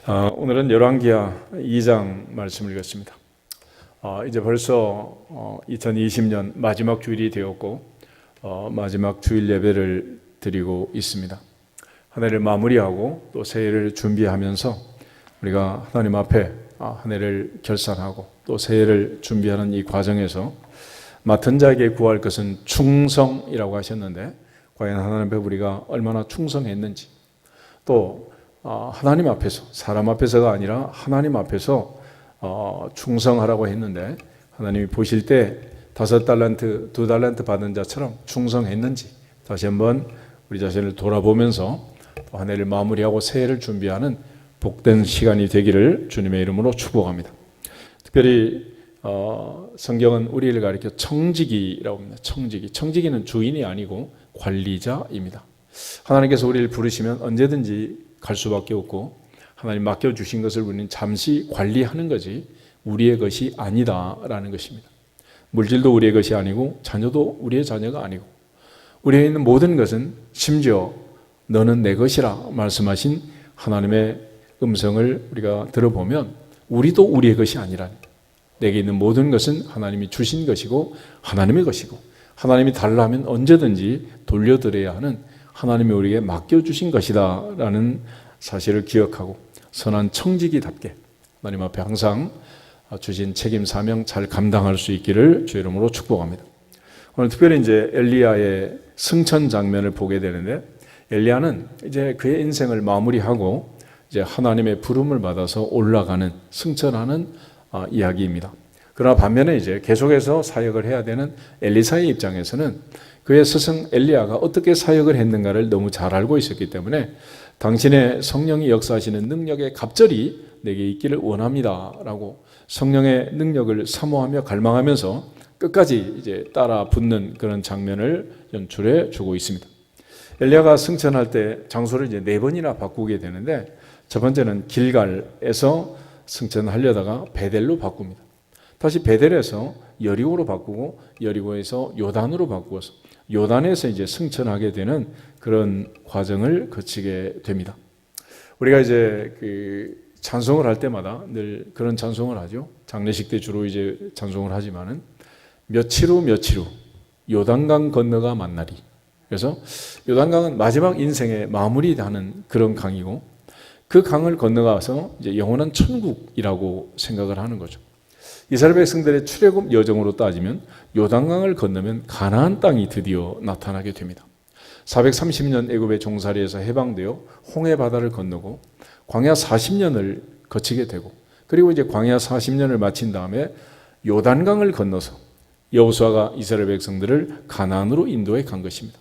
오늘은 열왕기하 2장 말씀을 읽었습니다. 이제 벌써 2020년 마지막 주일이 되었고 마지막 주일 예배를 드리고 있습니다. 한 해를 마무리하고 또 새해를 준비하면서 우리가 하나님 앞에 한 해를 결산하고 또 새해를 준비하는 이 과정에서 맡은 자에게 구할 것은 충성이라고 하셨는데 과연 하나님 앞에 우리가 얼마나 충성했는지, 또 하나님 앞에서, 사람 앞에서가 아니라 하나님 앞에서 충성하라고 했는데 하나님이 보실 때 5달란트, 2달란트 받은 자처럼 충성했는지 다시 한번 우리 자신을 돌아보면서 한 해를 마무리하고 새해를 준비하는 복된 시간이 되기를 주님의 이름으로 축복합니다. 특별히 성경은 우리를 가리켜 청지기라고 합니다. 청지기는 주인이 아니고 관리자입니다. 하나님께서 우리를 부르시면 언제든지 갈 수밖에 없고 하나님 맡겨주신 것을 우리는 잠시 관리하는 거지 우리의 것이 아니다라는 것입니다. 물질도 우리의 것이 아니고 자녀도 우리의 자녀가 아니고 우리에 있는 모든 것은 심지어 너는 내 것이라 말씀하신 하나님의 음성을 우리가 들어보면 우리도 우리의 것이 아니라니, 내게 있는 모든 것은 하나님이 주신 것이고 하나님의 것이고 하나님이 달라 하면 언제든지 돌려드려야 하는 하나님이 우리에게 맡겨주신 것이다 라는 사실을 기억하고 선한 청지기답게 하나님 앞에 항상 주신 책임 사명 잘 감당할 수 있기를 주의 이름으로 축복합니다. 오늘 특별히 이제 엘리야의 승천 장면을 보게 되는데, 엘리야는 이제 그의 인생을 마무리하고 이제 하나님의 부름을 받아서 올라가는, 승천하는 이야기입니다. 그러나 반면에 이제 계속해서 사역을 해야 되는 엘리사의 입장에서는 그의 스승 엘리야가 어떻게 사역을 했는가를 너무 잘 알고 있었기 때문에 당신의 성령이 역사하시는 능력의 갑절이 내게 있기를 원합니다 라고 성령의 능력을 사모하며 갈망하면서 끝까지 이제 따라 붙는 그런 장면을 연출해 주고 있습니다. 엘리야가 승천할 때 장소를 이제 4번이나 바꾸게 되는데, 첫 번째는 길갈에서 승천하려다가 베델로 바꿉니다. 다시 베델에서 여리고로 바꾸고 여리고에서 요단으로 바꾸어서 요단에서 이제 승천하게 되는 그런 과정을 거치게 됩니다. 우리가 이제 찬송을 할 때마다 늘 그런 찬송을 하죠. 장례식 때 주로 이제 찬송을 하지만은 며칠 후 요단강 건너가 만나리. 그래서 요단강은 마지막 인생의 마무리하는 그런 강이고 그 강을 건너가서 이제 영원한 천국이라고 생각을 하는 거죠. 이스라엘 백성들의 출애굽 여정으로 따지면 요단강을 건너면 가나안 땅이 드디어 나타나게 됩니다. 430년 애굽의 종살이에서 해방되어 홍해 바다를 건너고 광야 40년을 거치게 되고, 그리고 이제 광야 40년을 마친 다음에 요단강을 건너서 여호수아가 이스라엘 백성들을 가나안으로 인도해 간 것입니다.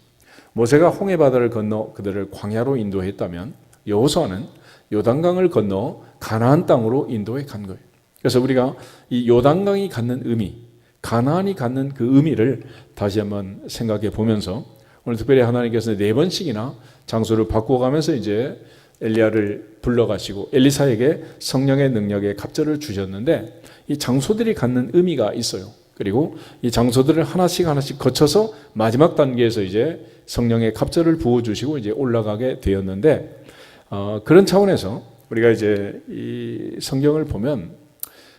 모세가 홍해 바다를 건너 그들을 광야로 인도했다면 여호수아는 요단강을 건너 가나안 땅으로 인도해 간 거예요. 그래서 우리가 이 요단강이 갖는 의미, 가나안이 갖는 그 의미를 다시 한번 생각해 보면서 오늘 특별히 하나님께서 4번씩이나 장소를 바꿔가면서 이제 엘리야를 불러가시고 엘리사에게 성령의 능력의 갑절을 주셨는데 이 장소들이 갖는 의미가 있어요. 그리고 이 장소들을 하나씩 거쳐서 마지막 단계에서 이제 성령의 갑절을 부어주시고 이제 올라가게 되었는데, 그런 차원에서 우리가 이제 이 성경을 보면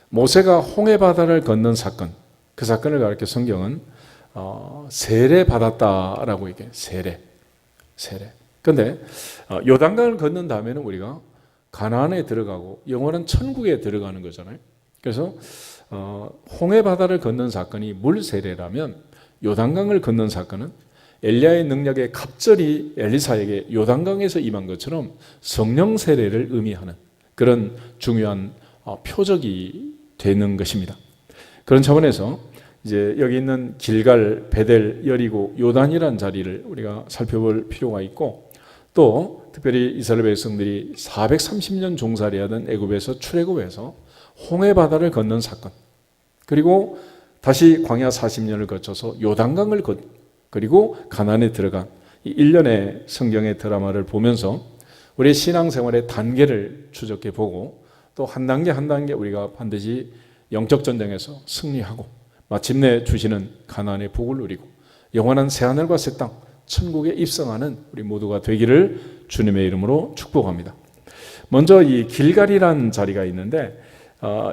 모세가 홍해 바다를 건넌 사건, 그 사건을 가리켜 성경은 세례 받았다라고 얘기해요. 세례. 그런데 요단강을 건넌 다음에는 우리가 가나안에 들어가고 영원한 천국에 들어가는 거잖아요. 그래서 홍해 바다를 건넌 사건이 물 세례라면 요단강을 건넌 사건은 엘리야의 능력의 갑절이 엘리사에게 요단강에서 임한 것처럼 성령 세례를 의미하는 그런 중요한 표적이 되는 것입니다. 그런 차원에서 이제 여기 있는 길갈, 베델, 여리고, 요단이라는 자리를 우리가 살펴볼 필요가 있고, 또 특별히 이스라엘 백성들이 430년 종살이하던 애굽에서 출애굽해서 홍해 바다를 건넌 사건, 그리고 다시 광야 40년을 거쳐서 요단강을 그리고 가나안에 들어간 이 일련의 성경의 드라마를 보면서 우리의 신앙생활의 단계를 추적해 보고 또 한 단계 한 단계 우리가 반드시 영적 전쟁에서 승리하고 마침내 주시는 가나안의 복을 누리고 영원한 새하늘과 새 땅 천국에 입성하는 우리 모두가 되기를 주님의 이름으로 축복합니다. 먼저 이 길갈이라는 자리가 있는데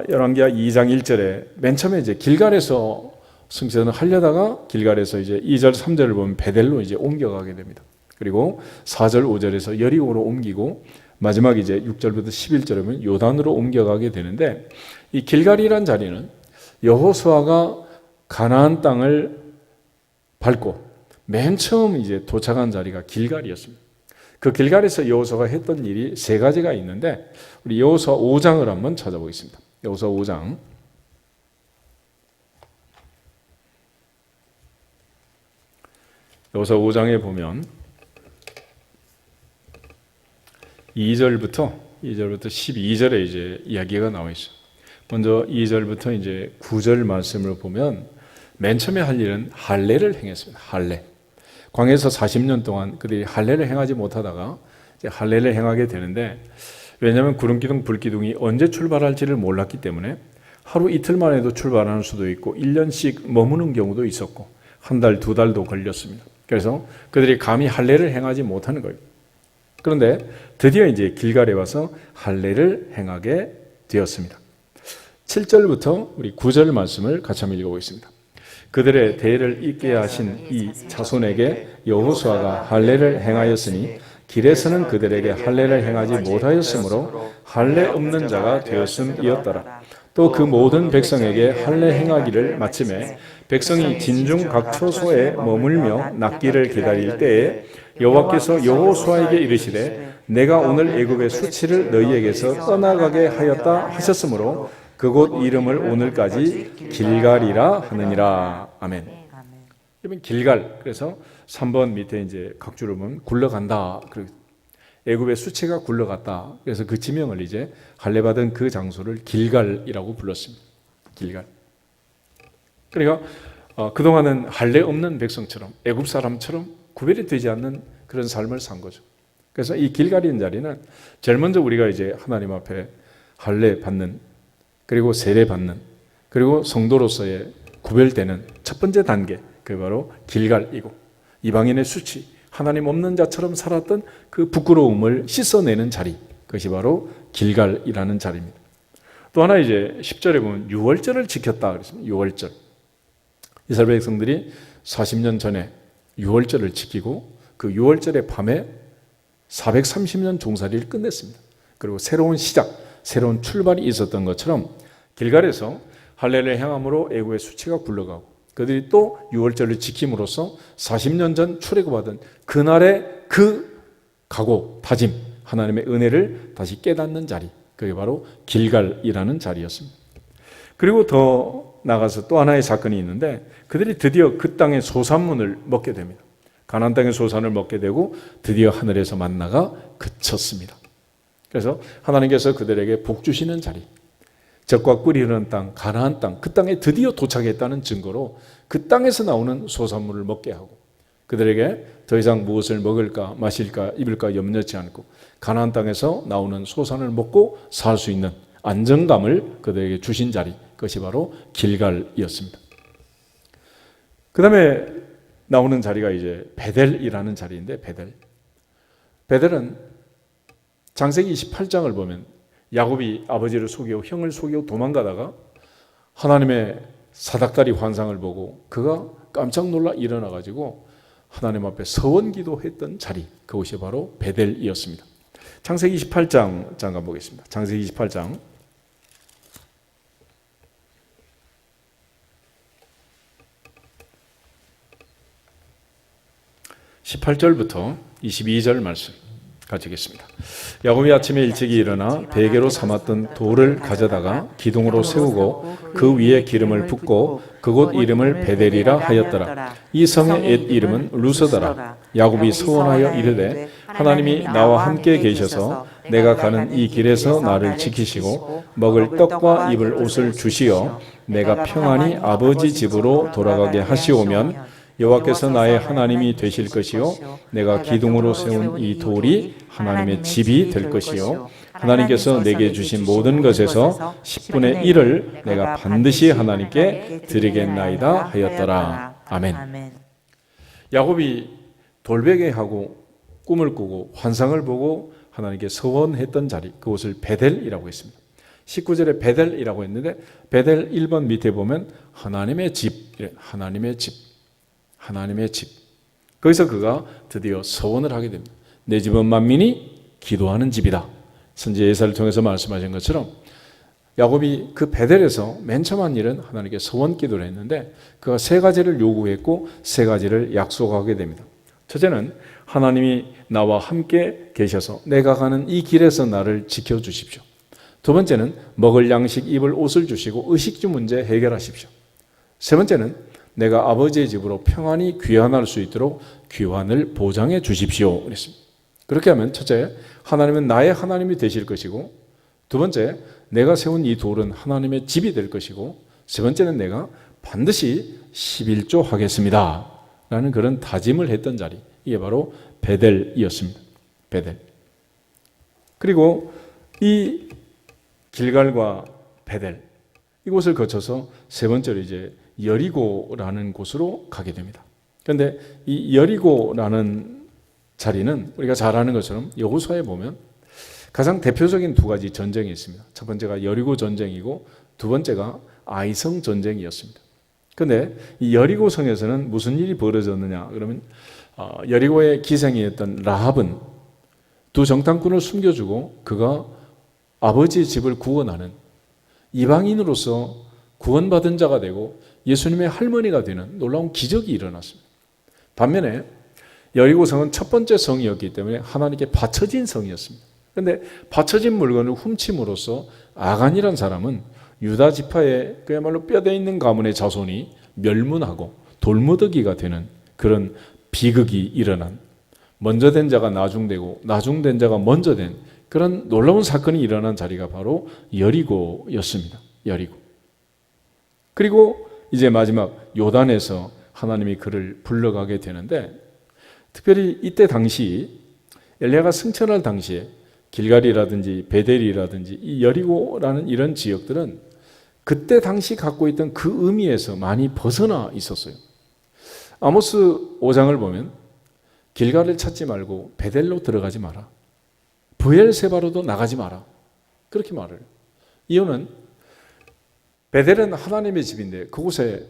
열왕기하 2장 1절에 맨 처음에 이제 길갈에서 승천을 하려다가 길갈에서 이제 2절 3절을 보면 베델로 이제 옮겨가게 됩니다. 그리고 4절 5절에서 여리고로 옮기고 마지막 이제 6절부터 11절에 보면 요단으로 옮겨가게 되는데, 이 길갈이란 자리는 여호수아가 가나안 땅을 밟고 맨 처음 이제 도착한 자리가 길갈이었습니다. 그 길갈에서 여호수아가 했던 일이 세 가지가 있는데, 우리 여호수아 5장을 한번 찾아보겠습니다. 여호수아 5장. 여호수아 5장에 보면 2절부터 12절에 이제 이야기가 나와 있어요. 먼저 2절부터 이제 9절 말씀을 보면 맨 처음에 할 일은 할례를 행했습니다. 할례. 광야에서 40년 동안 그들이 할례를 행하지 못하다가 이제 할례를 행하게 되는데, 왜냐하면 구름기둥 불기둥이 언제 출발할지를 몰랐기 때문에 하루 이틀만 해도 출발하는 수도 있고 1년씩 머무는 경우도 있었고 한 달, 두 달도 걸렸습니다. 그래서 그들이 감히 할례를 행하지 못하는 거예요. 그런데 드디어 이제 길갈에 와서 할례를 행하게 되었습니다. 7절부터 우리 9절 말씀을 같이 한번 읽어보겠습니다. 그들의 대를 잇게 하신 이 자손에게 여호수아가 할례를 행하였으니 길에서는 그들에게 할례를 행하지 못하였으므로 할례 없는 자가 되었음이었더라. 또 그 모든 백성에게 할례 행하기를 마침에 백성이 진중 각 처소에 머물며 낫기를 기다릴 때에 여호와께서 여호수아에게 이르시되 내가 오늘 애굽의 수치를 너희에게서 떠나가게 하였다 하셨으므로 그곳 이름을 오늘까지 길갈이라 하느니라. 아멘. 그러면 길갈, 그래서 3번 밑에 이제 각주를 보면 굴러간다. 애굽의 수치가 굴러갔다. 그래서 그 지명을 이제 할례받은 그 장소를 길갈이라고 불렀습니다. 길갈. 그러니까 그동안은 할례 없는 백성처럼 애굽 사람처럼 구별이 되지 않는 그런 삶을 산 거죠. 그래서 이 길갈인 자리는 제일 먼저 우리가 이제 하나님 앞에 할례 받는, 그리고 세례 받는, 그리고 성도로서의 구별되는 첫 번째 단계, 그게 바로 길갈이고, 이방인의 수치, 하나님 없는 자처럼 살았던 그 부끄러움을 씻어내는 자리, 그것이 바로 길갈이라는 자리입니다. 또 하나 이제 10절에 보면 유월절을 지켰다 그랬습니다. 유월절. 이스라엘 백성들이 40년 전에 유월절을 지키고 그 유월절의 밤에 430년 종살이를 끝냈습니다. 그리고 새로운 시작, 새로운 출발이 있었던 것처럼 길갈에서 할례를 행함으로 애굽의 수치가 굴러가고 그들이 또 유월절을 지킴으로써 40년 전 출애굽받은 그날의 그 각오, 다짐, 하나님의 은혜를 다시 깨닫는 자리, 그게 바로 길갈이라는 자리였습니다. 그리고 더 나가서 또 하나의 사건이 있는데, 그들이 드디어 그 땅의 소산문을 먹게 됩니다. 가나안 땅의 소산을 먹게 되고 드디어 하늘에서 만나가 그쳤습니다. 그래서 하나님께서 그들에게 복 주시는 자리, 적과 꿀이 흐르는 땅, 가나안 땅, 그 땅에 드디어 도착했다는 증거로 그 땅에서 나오는 소산물을 먹게 하고 그들에게 더 이상 무엇을 먹을까 마실까 입을까 염려치 않고 가나안 땅에서 나오는 소산을 먹고 살 수 있는 안정감을 그들에게 주신 자리, 그것이 바로 길갈이었습니다. 그 다음에 나오는 자리가 이제 베델이라는 자리인데, 베델은 창세기 28장을 보면 야곱이 아버지를 속이고 형을 속이고 도망가다가 하나님의 사닥다리 환상을 보고 그가 깜짝 놀라 일어나가지고 하나님 앞에 서원기도 했던 자리, 그것이 바로 베델이었습니다. 창세기 28장 잠깐 보겠습니다. 창세기 28장 18절부터 22절 말씀 가지겠습니다. 야곱이 아침에 일찍이 일어나 베개로 삼았던 돌을 가져다가 기둥으로 세우고 그 위에 기름을 붓고 그곳 이름을 베델이라 하였더라. 이 성의 옛 이름은 루스더라. 야곱이 서원하여 이르되 하나님이 나와 함께 계셔서 내가 가는 이 길에서 나를 지키시고 먹을 떡과 입을 옷을 주시어 내가 평안히 아버지 집으로 돌아가게 하시오면 여호와께서 나의 하나님이 되실 것이요 내가 기둥으로 세운 이 돌이 하나님의 집이 될 것이요 하나님께서 내게 주신 모든 것에서 10분의 1을 내가 반드시 하나님께 드리겠나이다 하였더라. 아멘. 야곱이 돌베개하고 꿈을 꾸고 환상을 보고 하나님께 서원했던 자리, 그곳을 베델이라고 했습니다. 19절에 베델이라고 했는데 베델 1번 밑에 보면 하나님의 집, 하나님의 집, 하나님의 집. 거기서 그가 드디어 서원을 하게 됩니다. 내 집은 만민이 기도하는 집이다. 선지 예사를 통해서 말씀하신 것처럼 야곱이 그 베델에서 맨 처음 한 일은 하나님께 서원 기도를 했는데 그가 세 가지를 요구했고 세 가지를 약속하게 됩니다. 첫째는 하나님이 나와 함께 계셔서 내가 가는 이 길에서 나를 지켜주십시오. 두 번째는 먹을 양식, 입을 옷을 주시고 의식주 문제 해결하십시오. 세 번째는 내가 아버지의 집으로 평안히 귀환할 수 있도록 귀환을 보장해 주십시오. 그랬습니다. 그렇게 하면 첫째, 하나님은 나의 하나님이 되실 것이고, 두 번째, 내가 세운 이 돌은 하나님의 집이 될 것이고, 세 번째는 내가 반드시 11조 하겠습니다 라는 그런 다짐을 했던 자리, 이게 바로 베델이었습니다. 베델. 그리고 이 길갈과 베델, 이곳을 거쳐서 세 번째로 이제 여리고라는 곳으로 가게 됩니다. 그런데 이 여리고라는 자리는 우리가 잘 아는 것처럼 여호수아에 보면 가장 대표적인 두 가지 전쟁이 있습니다. 첫 번째가 여리고 전쟁이고 두 번째가 아이성 전쟁이었습니다. 그런데 이 여리고 성에서는 무슨 일이 벌어졌느냐 그러면 여리고의 기생이었던 라합은 두 정탐꾼을 숨겨주고 그가 아버지의 집을 구원하는 이방인으로서 구원받은 자가 되고 예수님의 할머니가 되는 놀라운 기적이 일어났습니다. 반면에 여리고성은 첫 번째 성이었기 때문에 하나님께 바쳐진 성이었습니다. 그런데 바쳐진 물건을 훔침으로써 아간이라는 사람은 유다 지파의 그야말로 뼈대 있는 가문의 자손이 멸문하고 돌무더기가 되는 그런 비극이 일어난, 먼저 된 자가 나중되고 나중된 자가 먼저 된 그런 놀라운 사건이 일어난 자리가 바로 여리고였습니다. 여리고. 그리고 이제 마지막 요단에서 하나님이 그를 불러가게 되는데, 특별히 이때 당시 엘리야가 승천할 당시에 길갈이라든지 베델이라든지 이 여리고라는 이런 지역들은 그때 당시 갖고 있던 그 의미에서 많이 벗어나 있었어요. 아모스 5장을 보면 길갈을 찾지 말고 베델로 들어가지 마라, 브엘세바로도 나가지 마라, 그렇게 말을 해요. 이유는 베델은 하나님의 집인데 그곳에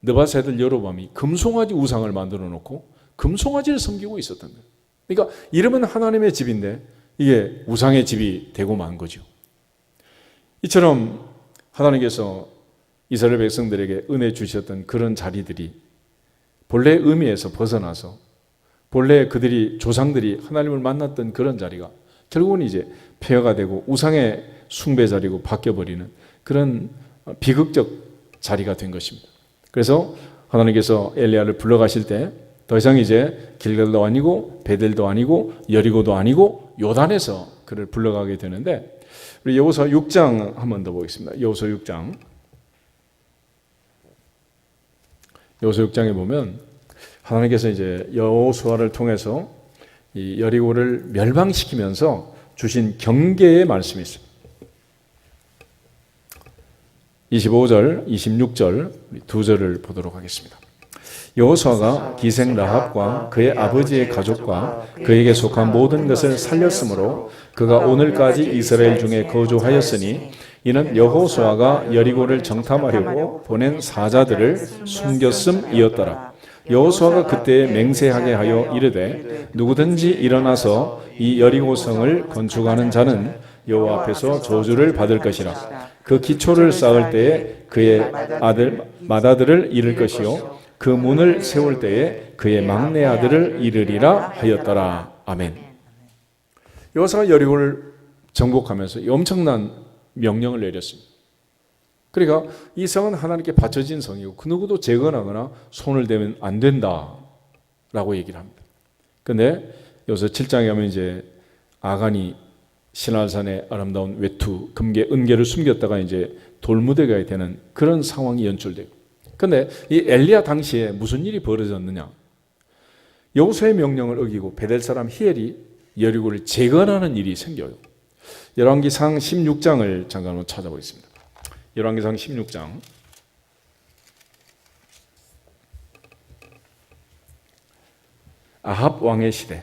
느바세들 여로밤이 금송아지 우상을 만들어 놓고 금송아지를 섬기고 있었던 거예요. 그러니까 이름은 하나님의 집인데 이게 우상의 집이 되고 만 거죠. 이처럼 하나님께서 이스라엘 백성들에게 은혜 주셨던 그런 자리들이 본래 의미에서 벗어나서 본래 그들이 조상들이 하나님을 만났던 그런 자리가 결국은 이제 폐허가 되고 우상의 숭배 자리고 바뀌어버리는 그런 비극적 자리가 된 것입니다. 그래서 하나님께서 엘리야를 불러가실 때 더 이상 이제 길갈도 아니고 베델도 아니고 여리고도 아니고 요단에서 그를 불러가게 되는데, 우리 여호수아 6장 한 번 더 보겠습니다. 여호수아 6장. 여호수아 6장에 보면 하나님께서 이제 여호수아를 통해서 이 여리고를 멸망시키면서 주신 경계의 말씀이 있습니다. 25절, 26절 두 절을 보도록 하겠습니다. 여호수아가 기생 라합과 그의 아버지의 가족과 그에게 속한 모든 것을 살렸으므로 그가 오늘까지 이스라엘 중에 거주하였으니 이는 여호수아가 여리고를 정탐하려고 보낸 사자들을 숨겼음이었더라. 여호수아가 그때 맹세하게 하여 이르되 누구든지 일어나서 이 여리고성을 건축하는 자는 여호와 앞에서 저주를 받을 것이라. 그 기초를 쌓을 때에 그의 아들 맏아들을 잃을 것이요 그 문을 세울 때에 그의 막내 아들을 잃으리라 하였더라. 아멘. 여호수아가 여리고를 정복하면서 엄청난 명령을 내렸습니다. 그러니까 이 성은 하나님께 바쳐진 성이고 그 누구도 재건하거나 손을 대면 안 된다라고 얘기를 합니다. 그런데 여기서 7장에 가면 이제 아간이 시날산의 아름다운 외투, 금괴, 은괴를 숨겼다가 이제 돌무대가 되는 그런 상황이 연출돼요. 그런데 이 엘리야 당시에 무슨 일이 벌어졌느냐? 여호수아의 명령을 어기고 베델 사람 히엘이 여리고를 재건하는 일이 생겨요. 열왕기상 16장을 잠깐 한번 찾아보겠습니다. 열왕기상 16장. 아합 왕의 시대.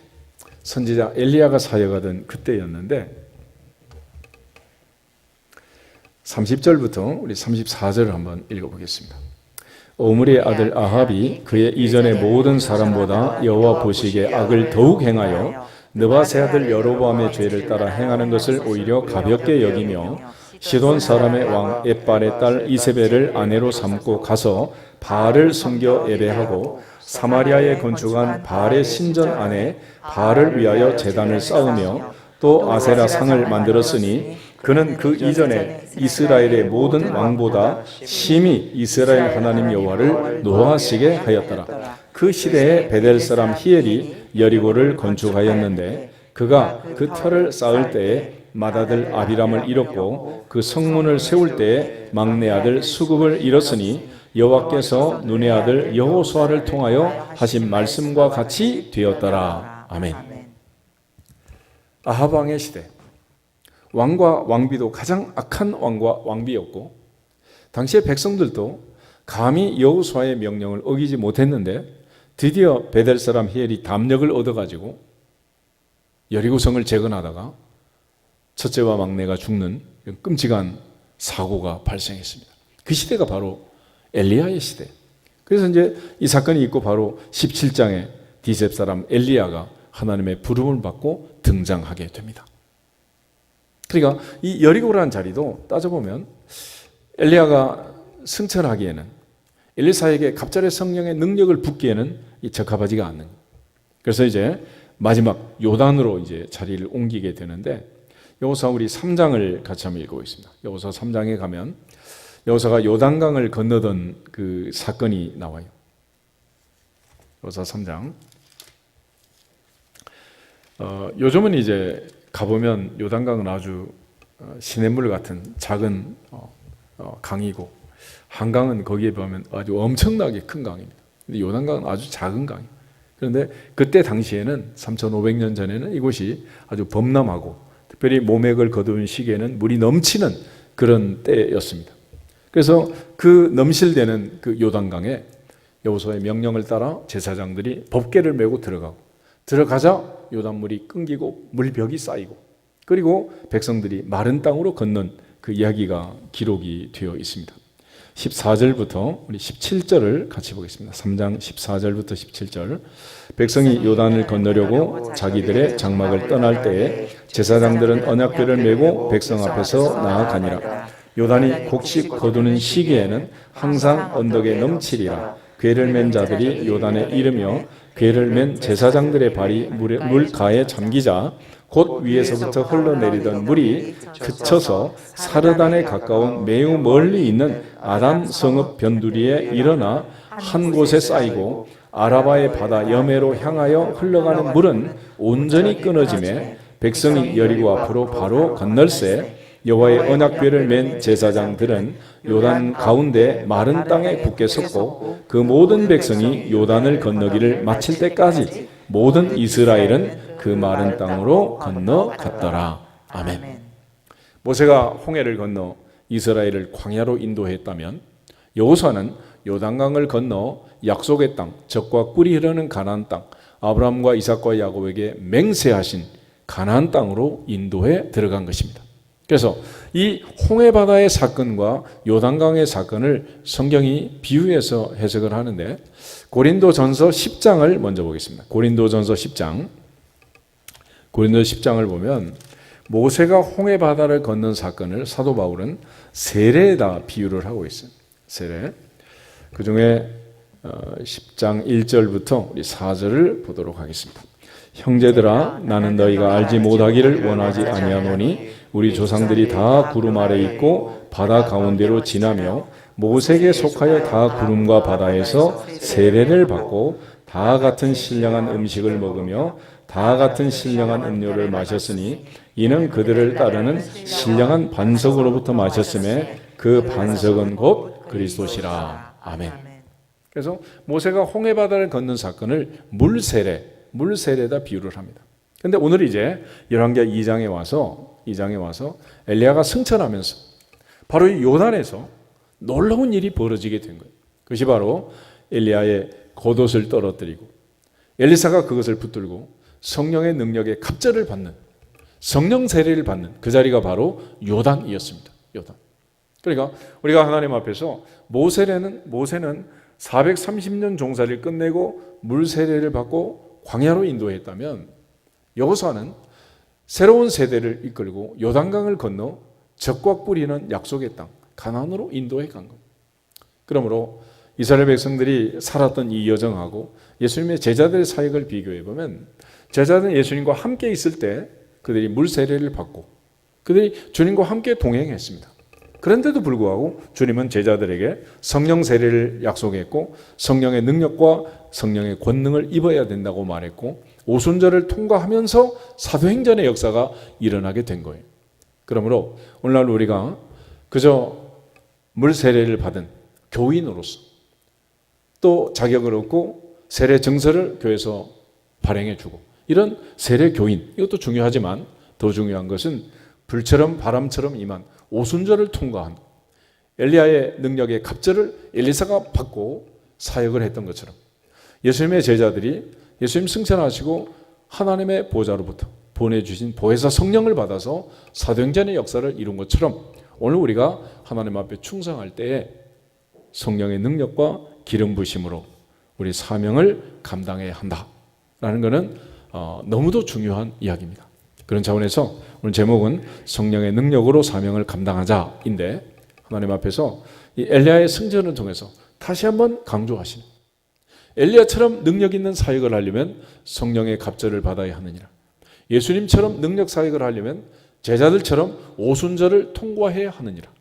선지자 엘리야가 사역하던 그때였는데 30절부터 우리 34절을 한번 읽어보겠습니다. 오므리의 아들 아합이 그의 이전의 모든 사람보다 여호와 보시기에 악을 더욱 행하여 느바세 아들 여로보암의 죄를 따라 행하는 것을 오히려 가볍게 여기며 시돈 사람의 왕 엣발의 딸 이세벨을 아내로 삼고 가서 바알을 섬겨 예배하고 사마리아에 건축한 바알의 신전 안에 바알을 위하여 제단을 쌓으며 또 아세라 상을 만들었으니 그는 그 이전에 이스라엘의 모든 왕보다 심히 이스라엘 하나님 여호와를 노하시게 하였더라. 그 시대에 베델 사람 히엘이 여리고를 건축하였는데 그가 그 터를 쌓을 때에 맏아들 아비람을 잃었고 그 성문을 세울 때에 막내 아들 수굽을 잃었으니 여호와께서 눈의 아들 여호수아를 통하여 하신 말씀과 같이 되었더라. 아멘. 아합 왕의 시대, 왕과 왕비도 가장 악한 왕과 왕비였고 당시의 백성들도 감히 여호수아의 명령을 어기지 못했는데 드디어 베델 사람 히엘이 담력을 얻어가지고 여리고성을 재건하다가 첫째와 막내가 죽는 끔찍한 사고가 발생했습니다. 그 시대가 바로 엘리야의 시대. 그래서 이제 이 사건이 있고 바로 17장에 디셉 사람 엘리야가 하나님의 부름을 받고 등장하게 됩니다. 그러니까 이 여리고라는 자리도 따져보면 엘리야가 승천하기에는 엘리사에게 갑자기 성령의 능력을 붓기에는 적합하지가 않는. 그래서 이제 마지막 요단으로 이제 자리를 옮기게 되는데 여호수아 우리 3장을 같이 한번 읽어보겠습니다. 여호수아 3장에 가면 여호수아가 요단강을 건너던 그 사건이 나와요. 여호수아 3장. 요즘은 이제 가보면 요단강은 아주 시냇물 같은 작은 강이고 한강은 거기에 보면 아주 엄청나게 큰 강입니다. 근데 요단강은 아주 작은 강이에요. 그런데 그때 당시에는 3,500년 전에는 이곳이 아주 범람하고 특별히 모맥을 거둔 시기에는 물이 넘치는 그런 때였습니다. 그래서 그 넘실대는 그 요단강에 여호수아의 명령을 따라 제사장들이 법궤를 메고 들어가자 요단물이 끊기고 물벽이 쌓이고 그리고 백성들이 마른 땅으로 건넌 그 이야기가 기록이 되어 있습니다. 14절부터 우리 17절을 같이 보겠습니다. 3장 14절부터 17절. 백성이 요단을 건너려고 자기들의 장막을 떠날 때에 제사장들은 언약궤를 메고 백성 앞에서 나아가니라. 요단이 곡식 거두는 시기에는 항상 언덕에 넘치리라. 궤를 맨 자들이 요단에 이르며 궤를 맨 제사장들의 발이 물가에 잠기자 곧 위에서부터 흘러내리던 물이 그쳐서 사르단에 가까운 매우 멀리 있는 아담 성읍 변두리에 일어나 한 곳에 쌓이고 아라바의 바다 여매로 향하여 흘러가는 물은 온전히 끊어지매 백성이 여리고 앞으로 바로 건널새 여호와의 언약궤를 맨 제사장들은 요단 가운데 마른 땅에 굳게 섰고 그 모든 백성이 요단을 건너기를 마칠 때까지 모든 이스라엘은 그 마른 땅으로 건너갔더라. 아멘. 모세가 홍해를 건너 이스라엘을 광야로 인도했다면 여호수아는 요단강을 건너 약속의 땅, 젖과 꿀이 흐르는 가나안 땅, 아브라함과 이삭과 야곱에게 맹세하신 가나안 땅으로 인도해 들어간 것입니다. 그래서 이 홍해바다의 사건과 요단강의 사건을 성경이 비유해서 해석을 하는데 고린도전서 10장을 먼저 보겠습니다. 고린도전서 10장. 고린도전서 10장을 보면 모세가 홍해바다를 건넌 사건을 사도 바울은 세례에다 비유를 하고 있어요. 세례. 그 중에 10장 1절부터 우리 4절을 보도록 하겠습니다. 형제들아 나는 너희가 알지 못하기를 원하지 아니하노니 우리 조상들이 다 구름 아래 있고 바다 가운데로 지나며 모세에게 속하여 다 구름과 바다에서 세례를 받고 다 같은 신령한 음식을 먹으며 다 같은 신령한 음료를 마셨으니 이는 그들을 따르는 신령한 반석으로부터 마셨음에 그 반석은 곧 그리스도시라. 아멘. 그래서 모세가 홍해바다를 건넌 사건을 물세례에다 비유를 합니다. 그런데 오늘 이제 열왕기하 2장에 와서 엘리야가 승천하면서 바로 이 요단에서 놀라운 일이 벌어지게 된 거예요. 그것이 바로 엘리야의 겉옷을 떨어뜨리고 엘리사가 그것을 붙들고 성령의 능력의 갑절을 받는, 성령 세례를 받는 그 자리가 바로 요단이었습니다. 요단. 그러니까 우리가 하나님 앞에서 모세는 430년 종살이를 끝내고 물 세례를 받고 광야로 인도했다면, 여호수아는 새로운 세대를 이끌고 요단강을 건너 적과 뿌리는 약속의 땅 가나안으로 인도해 간 겁니다. 그러므로 이스라엘 백성들이 살았던 이 여정하고 예수님의 제자들의 사역을 비교해 보면, 제자들은 예수님과 함께 있을 때 그들이 물 세례를 받고 그들이 주님과 함께 동행했습니다. 그런데도 불구하고 주님은 제자들에게 성령 세례를 약속했고 성령의 능력과 성령의 권능을 입어야 된다고 말했고 오순절을 통과하면서 사도행전의 역사가 일어나게 된 거예요. 그러므로 오늘날 우리가 그저 물 세례를 받은 교인으로서 또 자격을 얻고 세례 증서를 교회에서 발행해주고 이런 세례 교인, 이것도 중요하지만 더 중요한 것은 불처럼 바람처럼 임한 오순절을 통과한 엘리야의 능력의 갑절을 엘리사가 받고 사역을 했던 것처럼 예수님의 제자들이 예수님 승천하시고 하나님의 보좌로부터 보내주신 보혜사 성령을 받아서 사도행전의 역사를 이룬 것처럼 오늘 우리가 하나님 앞에 충성할 때에 성령의 능력과 기름 부심으로 우리 사명을 감당해야 한다라는 것은 너무도 중요한 이야기입니다. 그런 차원에서 오늘 제목은 성령의 능력으로 사명을 감당하자인데, 하나님 앞에서 이 엘리야의 승전을 통해서 다시 한번 강조하시는, 엘리야처럼 능력 있는 사역을 하려면 성령의 갑절을 받아야 하느니라, 예수님처럼 능력 사역을 하려면 제자들처럼 오순절을 통과해야 하느니라.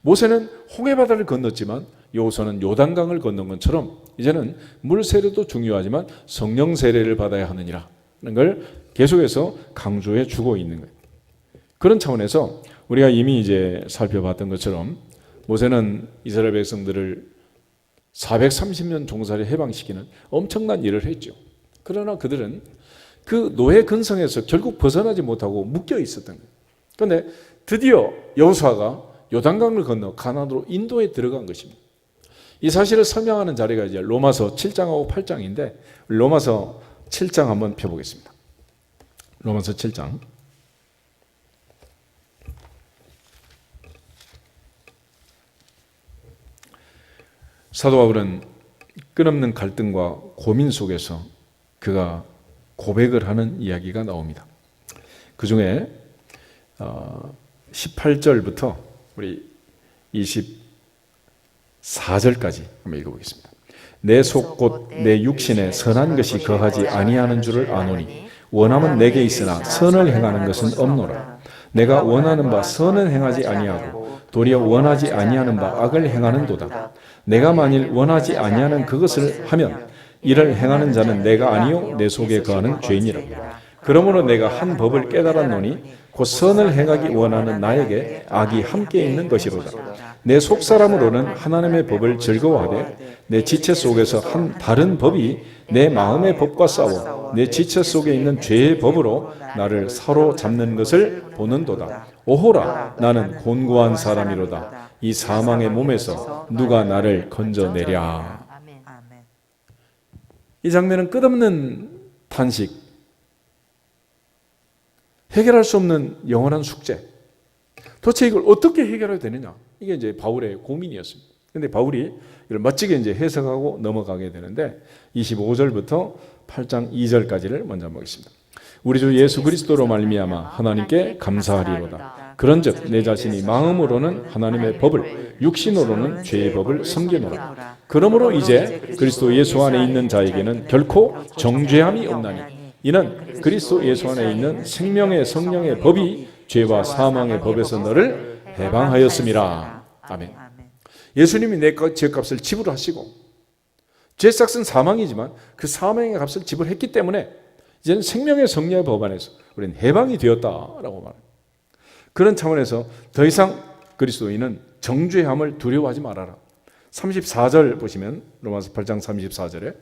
모세는 홍해바다를 건넜지만 여호수아는 요단강을 건넌 것처럼 이제는 물 세례도 중요하지만 성령 세례를 받아야 하느니라 하는 걸 계속해서 강조해 주고 있는 거예요. 그런 차원에서 우리가 이미 이제 살펴봤던 것처럼 모세는 이스라엘 백성들을 430년 종살이 해방시키는 엄청난 일을 했죠. 그러나 그들은 그 노예 근성에서 결국 벗어나지 못하고 묶여 있었던 거예요. 그런데 드디어 여호수아가 요단강을 건너 가나안으로 인도에 들어간 것입니다. 이 사실을 설명하는 자리가 이제 로마서 7장하고 8장인데 로마서 7장 한번 펴보겠습니다. 로마서 7장. 사도 바울은 끝없는 갈등과 고민 속에서 그가 고백을 하는 이야기가 나옵니다. 그 중에 18절부터 우리 24절까지 한번 읽어보겠습니다. 내 속 곧 내 육신에 선한 것이 거하지 아니하는 줄을 아노니 원함은 내게 있으나 선을 행하는 것은 없노라. 내가 원하는 바 선은 행하지 아니하고 도리어 원하지 아니하는 바 악을 행하는도다. 내가 만일 원하지 아니하는 그것을 하면 이를 행하는 자는 내가 아니요 내 속에 거하는 죄인이라. 그러므로 내가 한 법을 깨달았노니 곧 선을 행하기 원하는 나에게 악이 함께 있는 것이로다. 내 속사람으로는 하나님의 법을 즐거워하되 내 지체 속에서 한 다른 법이 내 마음의 법과 싸워 내 지체 속에 있는 죄의 법으로 나를 사로잡는 것을 보는도다. 오호라, 나는 곤고한 사람이로다. 이 사망의 몸에서 누가 나를 건져내랴. 이 장면은 끝없는 탄식, 해결할 수 없는 영원한 숙제. 도대체 이걸 어떻게 해결해야 되느냐? 이게 이제 바울의 고민이었습니다. 그런데 바울이 이걸 멋지게 이제 해석하고 넘어가게 되는데 25절부터 8장 2절까지를 먼저 한번 보겠습니다. 우리 주 예수 그리스도로 말미암아 하나님께 감사하리로다. 그런즉 내 자신이 마음으로는 하나님의 법을, 육신으로는 죄의 법을 섬기노라. 그러므로 이제 그리스도 예수 안에 있는 자에게는 결코 정죄함이 없나니 이는 그리스도 예수 안에 있는 생명의 성령의 법이 죄와 사망의 법에서 너를 해방하였음이라. 아멘. 예수님이 내 죄값을 지불하시고 죄값은 사망이지만 그 사망의 값을 지불했기 때문에 이제는 생명의 성령의 법 안에서 우리는 해방이 되었다라고 말합니다. 그런 차원에서 더 이상 그리스도인은 정죄함을 두려워하지 말아라. 34절 보시면 로마서 8장 34절에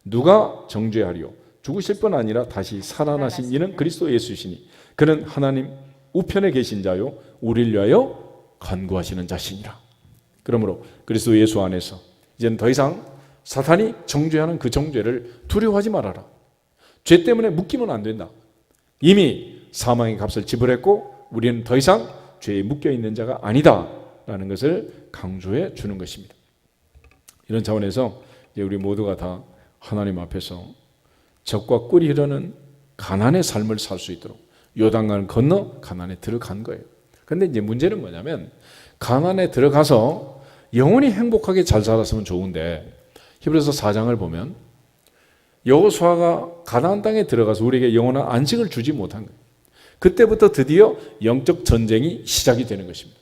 누가 정죄하리요? 죽으실 뿐 아니라 다시 살아나신 이는 그리스도 예수시니 그는 하나님 우편에 계신 자요 우리를 위하여 간구하시는 자시니라. 그러므로 그리스도 예수 안에서 이제는 더 이상 사탄이 정죄하는 그 정죄를 두려워하지 말아라. 죄 때문에 묶이면 안 된다. 이미 사망의 값을 지불했고 우리는 더 이상 죄에 묶여 있는 자가 아니다라는 것을 강조해 주는 것입니다. 이런 차원에서 이제 우리 모두가 다 하나님 앞에서 적과 꿀이 흐르는 가난의 삶을 살 수 있도록 요단강을 건너 가난에 들어간 거예요. 그런데 이제 문제는 뭐냐면 가난에 들어가서 영원히 행복하게 잘 살았으면 좋은데 히브리서 4장을 보면 여호수아가 가나안 땅에 들어가서 우리에게 영원한 안식을 주지 못한 거예요. 그때부터 드디어 영적 전쟁이 시작이 되는 것입니다.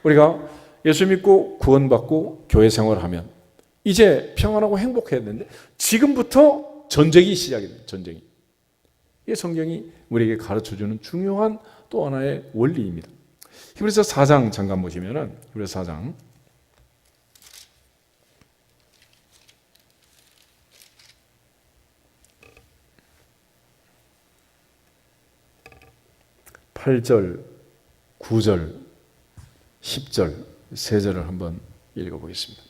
우리가 예수 믿고 구원받고 교회 생활하면 이제 평안하고 행복해야 되는데 지금부터 전쟁이 시작이 돼요. 전쟁이. 이게 성경이 우리에게 가르쳐주는 중요한 또 하나의 원리입니다. 히브리서 4장 잠깐 보시면은 히브리서 4장 8절, 9절, 10절, 3절을 한번 읽어보겠습니다.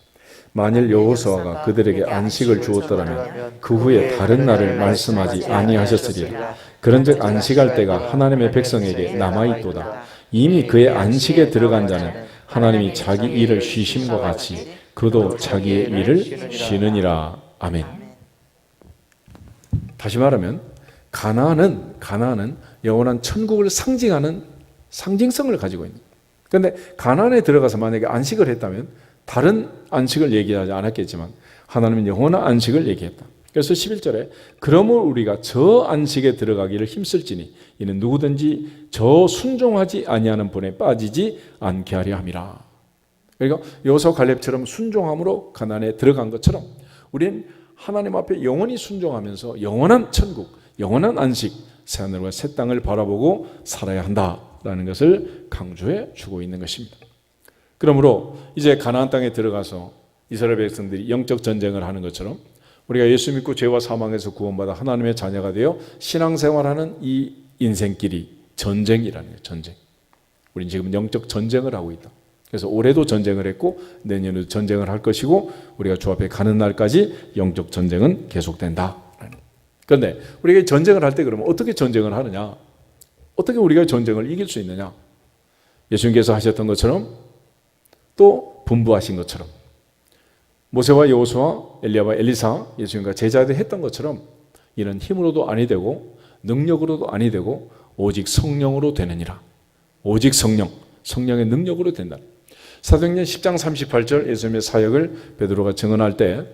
만일 여호수아가 그들에게 안식을 주었더라면 그 후에 다른 날을 말씀하지 아니하셨으리라. 그런즉 안식할 때가 하나님의 백성에게 남아있도다. 이미 그의 안식에 들어간 자는 하나님이 자기 일을 쉬심과 같이 그도 자기의 일을 쉬느니라. 아멘. 다시 말하면 가나안은 영원한 천국을 상징하는 상징성을 가지고 있는. 그런데 가나안에 들어가서 만약에 안식을 했다면 다른 안식을 얘기하지 않았겠지만 하나님은 영원한 안식을 얘기했다. 그래서 11절에 그러므로 우리가 저 안식에 들어가기를 힘쓸지니 이는 누구든지 저 순종하지 아니하는 분에 빠지지 않게 하려 함이라. 그러니까 여호수아 갈렙처럼 순종함으로 가나안에 들어간 것처럼 우리는 하나님 앞에 영원히 순종하면서 영원한 천국, 영원한 안식, 새하늘과 새 땅을 바라보고 살아야 한다라는 것을 강조해 주고 있는 것입니다. 그러므로 이제 가나안 땅에 들어가서 이스라엘 백성들이 영적 전쟁을 하는 것처럼 우리가 예수 믿고 죄와 사망에서 구원받아 하나님의 자녀가 되어 신앙생활하는 이 인생길이 전쟁이라는 거예요. 전쟁. 우리는 지금 영적 전쟁을 하고 있다. 그래서 올해도 전쟁을 했고 내년에도 전쟁을 할 것이고 우리가 주 앞에 가는 날까지 영적 전쟁은 계속된다. 그런데 우리가 전쟁을 할 때 그러면 어떻게 전쟁을 하느냐? 어떻게 우리가 전쟁을 이길 수 있느냐? 예수님께서 하셨던 것처럼 또 분부하신 것처럼 모세와 여호수아, 엘리야와 엘리사, 예수님과 제자들이 했던 것처럼 이는 힘으로도 아니 되고 능력으로도 아니 되고 오직 성령으로 되느니라. 오직 성령의 능력으로 된다. 사도행전 10장 38절 예수님의 사역을 베드로가 증언할 때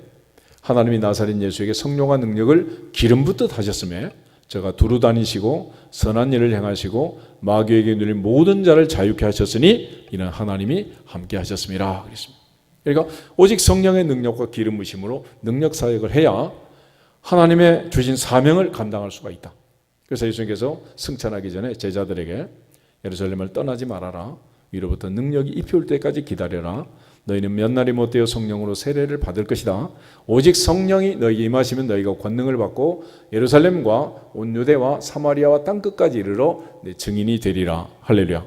하나님이 나사렛 예수에게 성령과 능력을 기름 붓듯 하셨으며 저가 두루 다니시고 선한 일을 행하시고 마귀에게 눌린 모든 자를 자유케 하셨으니 이는 하나님이 함께 하셨습니다. 그랬습니다. 그러니까 오직 성령의 능력과 기름 부심으로 능력 사역을 해야 하나님의 주신 사명을 감당할 수가 있다. 그래서 예수님께서 승천하기 전에 제자들에게 예루살렘을 떠나지 말아라. 위로부터 능력이 입혀올 때까지 기다려라. 너희는 몇 날이 못되어 성령으로 세례를 받을 것이다. 오직 성령이 너희에게 임하시면 너희가 권능을 받고 예루살렘과 온 유대와 사마리아와 땅끝까지 이르러 내 증인이 되리라. 할렐루야.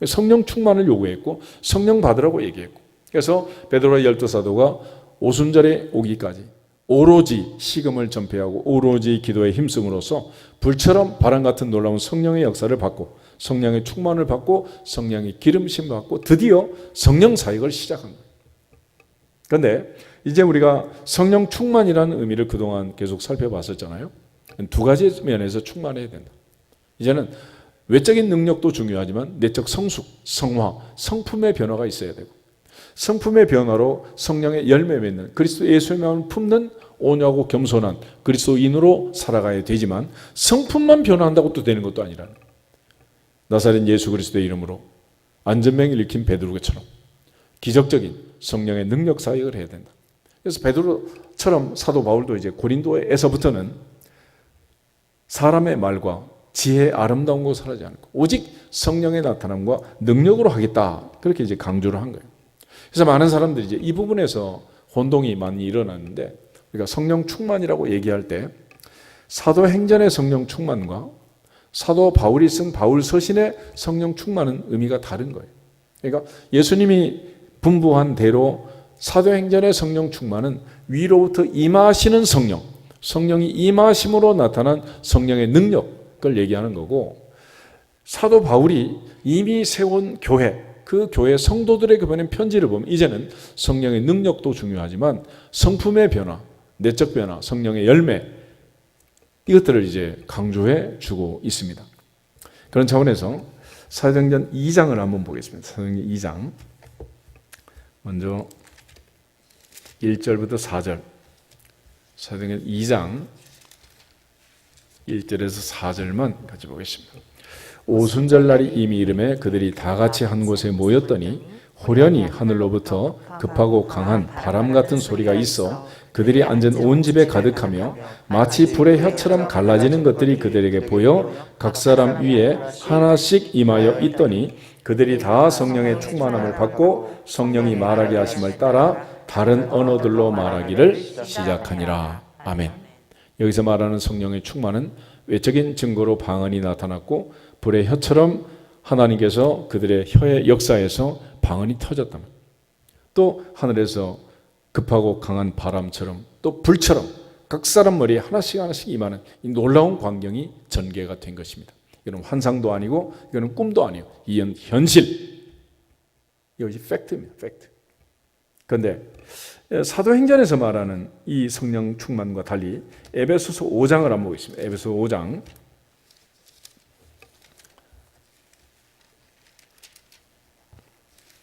성령 충만을 요구했고 성령 받으라고 얘기했고 그래서 베드로와 12사도가 오순절에 오기까지 오로지 식음을 전폐하고 오로지 기도에 힘쓰므로써 불처럼 바람 같은 놀라운 성령의 역사를 받고 성령의 충만을 받고 성령의 기름심 받고 드디어 성령 사역을 시작한 거예요. 그런데 이제 우리가 성령 충만이라는 의미를 그동안 계속 살펴봤었잖아요. 두 가지 면에서 충만해야 된다. 이제는 외적인 능력도 중요하지만 내적 성숙, 성화, 성품의 변화가 있어야 되고 성품의 변화로 성령의 열매 맺는 그리스도 예수의 마음을 품는 온유하고 겸손한 그리스도인으로 살아가야 되지만 성품만 변화한다고 또 되는 것도 아니라는 거예요. 나사렛 예수 그리스도의 이름으로 안전병을 일으킨 베드로처럼 기적적인 성령의 능력 사역을 해야 된다. 그래서 베드로처럼 사도 바울도 이제 고린도에서부터는 사람의 말과 지혜의 아름다운 것을 하지 않고 오직 성령의 나타남과 능력으로 하겠다. 그렇게 이제 강조를 한 거예요. 그래서 많은 사람들이 이제 이 부분에서 혼동이 많이 일어났는데 우리가 성령 충만이라고 얘기할 때 사도행전의 성령 충만과 사도 바울이 쓴 바울 서신의 성령 충만은 의미가 다른 거예요. 그러니까 예수님이 분부한 대로 사도행전의 성령 충만은 위로부터 임하시는 성령, 성령이 임하심으로 나타난 성령의 능력을 얘기하는 거고, 사도 바울이 이미 세운 교회, 그 교회 성도들에게 보낸 편지를 보면 이제는 성령의 능력도 중요하지만 성품의 변화, 내적 변화, 성령의 열매, 이것들을 이제 강조해 주고 있습니다. 그런 차원에서 사도행전 2장을 한번 보겠습니다. 사도행전 2장 먼저 1절부터 4절, 사도행전 2장 1절에서 4절만 같이 보겠습니다. 오순절날이 이미 이름에 그들이 다 같이 한 곳에 모였더니 호련히 하늘로부터 급하고 강한 바람 같은 소리가 있어 그들이 앉은 온 집에 가득하며 마치 불의 혀처럼 갈라지는 것들이 그들에게 보여 각 사람 위에 하나씩 임하여 있더니 그들이 다 성령의 충만함을 받고 성령이 말하게 하심을 따라 다른 언어들로 말하기를 시작하니라. 아멘. 여기서 말하는 성령의 충만은 외적인 증거로 방언이 나타났고 불의 혀처럼 하나님께서 그들의 혀의 역사에서 방언이 터졌다. 또 하늘에서 급하고 강한 바람처럼 또 불처럼 각 사람 머리에 하나씩 하나씩 임하는 이 놀라운 광경이 전개가 된 것입니다. 이건 환상도 아니고 이거는 꿈도 아니에요. 이건 현실. 이것이 팩트입니다. 팩트. 그런데 사도행전에서 말하는 이 성령 충만과 달리 에베소서 5장을 한번 보겠습니다. 에베소서 5장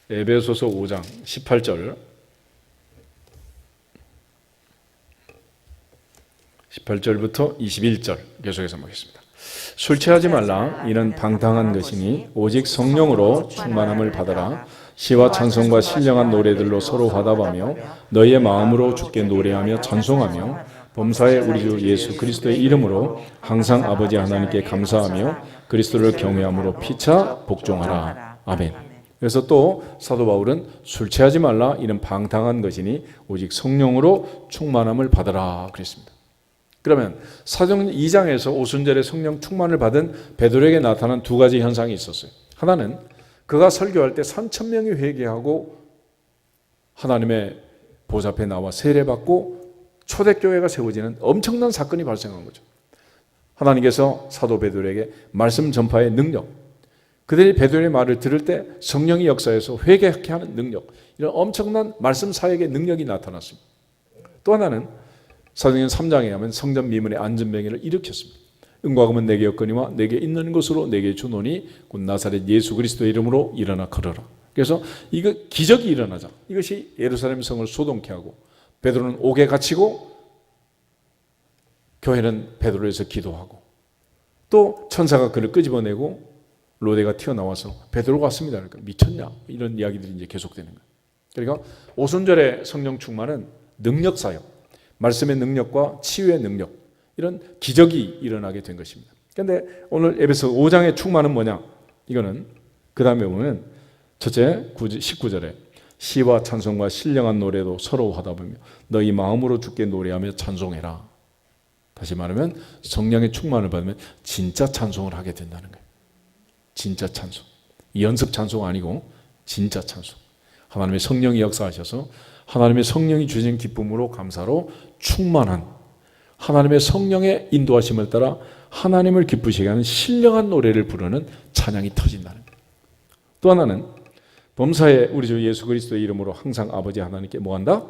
에베소서 5장 18절 18절부터 21절 계속해서 보겠습니다. 술 취하지 말라. 이는 방탕한 것이니 오직 성령으로 충만함을 받아라. 시와 찬송과 신령한 노래들로 서로 화답하며 너희의 마음으로 주께 노래하며 찬송하며 범사에 우리 주 예수 그리스도의 이름으로 항상 아버지 하나님께 감사하며 그리스도를 경외함으로 피차 복종하라. 아멘. 그래서 또 사도 바울은 술 취하지 말라. 이는 방탕한 것이니 오직 성령으로 충만함을 받아라 그랬습니다. 그러면 사도행전 2장에서 오순절에 성령 충만을 받은 베드로에게 나타난 두 가지 현상이 있었어요. 하나는 그가 설교할 때 3,000명이 회개하고 하나님의 보좌 앞에 나와 세례받고 초대교회가 세워지는 엄청난 사건이 발생한 거죠. 하나님께서 사도 베드로에게 말씀 전파의 능력, 그들이 베드로의 말을 들을 때 성령이 역사해서 회개하게 하는 능력, 이런 엄청난 말씀 사역의 능력이 나타났습니다. 또 하나는 사도행전 3장에 하면 성전 미문의 안전병기를 일으켰습니다. 은과 금은 내게 없거니와 내게 있는 것으로 내게 주노니 곧 나사렛 예수 그리스도의 이름으로 일어나 걸어라. 그래서 이거 기적이 일어나자. 이것이 예루살렘 성을 소동케 하고 베드로는 옥에 갇히고 교회는 베드로에서 기도하고 또 천사가 그를 끄집어내고 로데가 튀어나와서 베드로가 왔습니다. 그러니까 미쳤냐? 이런 이야기들이 이제 계속되는 거예요. 그러니까 오순절의 성령 충만은 능력 사역, 말씀의 능력과 치유의 능력, 이런 기적이 일어나게 된 것입니다. 그런데 오늘 에베소 5장의 충만은 뭐냐? 이거는 그 다음에 보면 첫째 19절에 시와 찬송과 신령한 노래도 서로 화답하며 너희 마음으로 주께 노래하며 찬송해라. 다시 말하면 성령의 충만을 받으면 진짜 찬송을 하게 된다는 거예요. 진짜 찬송. 연습 찬송 아니고 진짜 찬송. 하나님의 성령이 역사하셔서 하나님의 성령이 주신 기쁨으로 감사로 충만한 하나님의 성령의 인도하심을 따라 하나님을 기쁘시게 하는 신령한 노래를 부르는 찬양이 터진다는 거예요. 또 하나는 범사에 우리 주 예수 그리스도의 이름으로 항상 아버지 하나님께 뭐한다?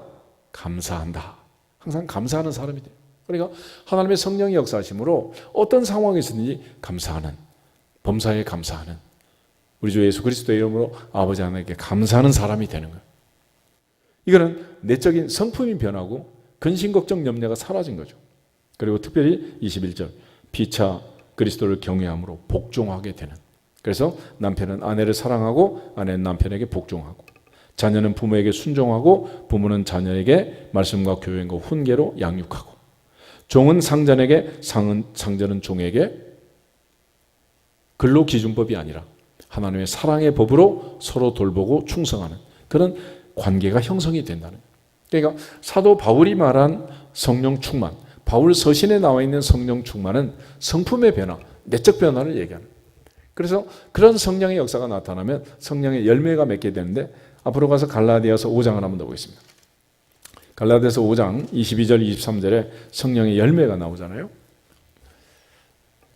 감사한다. 항상 감사하는 사람이 돼요. 그러니까 하나님의 성령이 역사하심으로 어떤 상황에서든지 감사하는, 범사에 감사하는, 우리 주 예수 그리스도의 이름으로 아버지 하나님께 감사하는 사람이 되는 거예요. 이거는 내적인 성품이 변하고 근심 걱정 염려가 사라진 거죠. 그리고 특별히 21절 피차 그리스도를 경외함으로 복종하게 되는. 그래서 남편은 아내를 사랑하고 아내는 남편에게 복종하고 자녀는 부모에게 순종하고 부모는 자녀에게 말씀과 교훈과 훈계로 양육하고 종은 상전에게 상전은 종에게 근로기준법이 아니라 하나님의 사랑의 법으로 서로 돌보고 충성하는 그런 관계가 형성이 된다는 거예요. 그러니까 사도 바울이 말한 성령 충만, 바울 서신에 나와 있는 성령 충만은 성품의 변화, 내적 변화를 얘기하는 거예요. 그래서 그런 성령의 역사가 나타나면 성령의 열매가 맺게 되는데 앞으로 가서 갈라디아서 5장을 한번 더 보겠습니다. 갈라디아서 5장 22절 23절에 성령의 열매가 나오잖아요.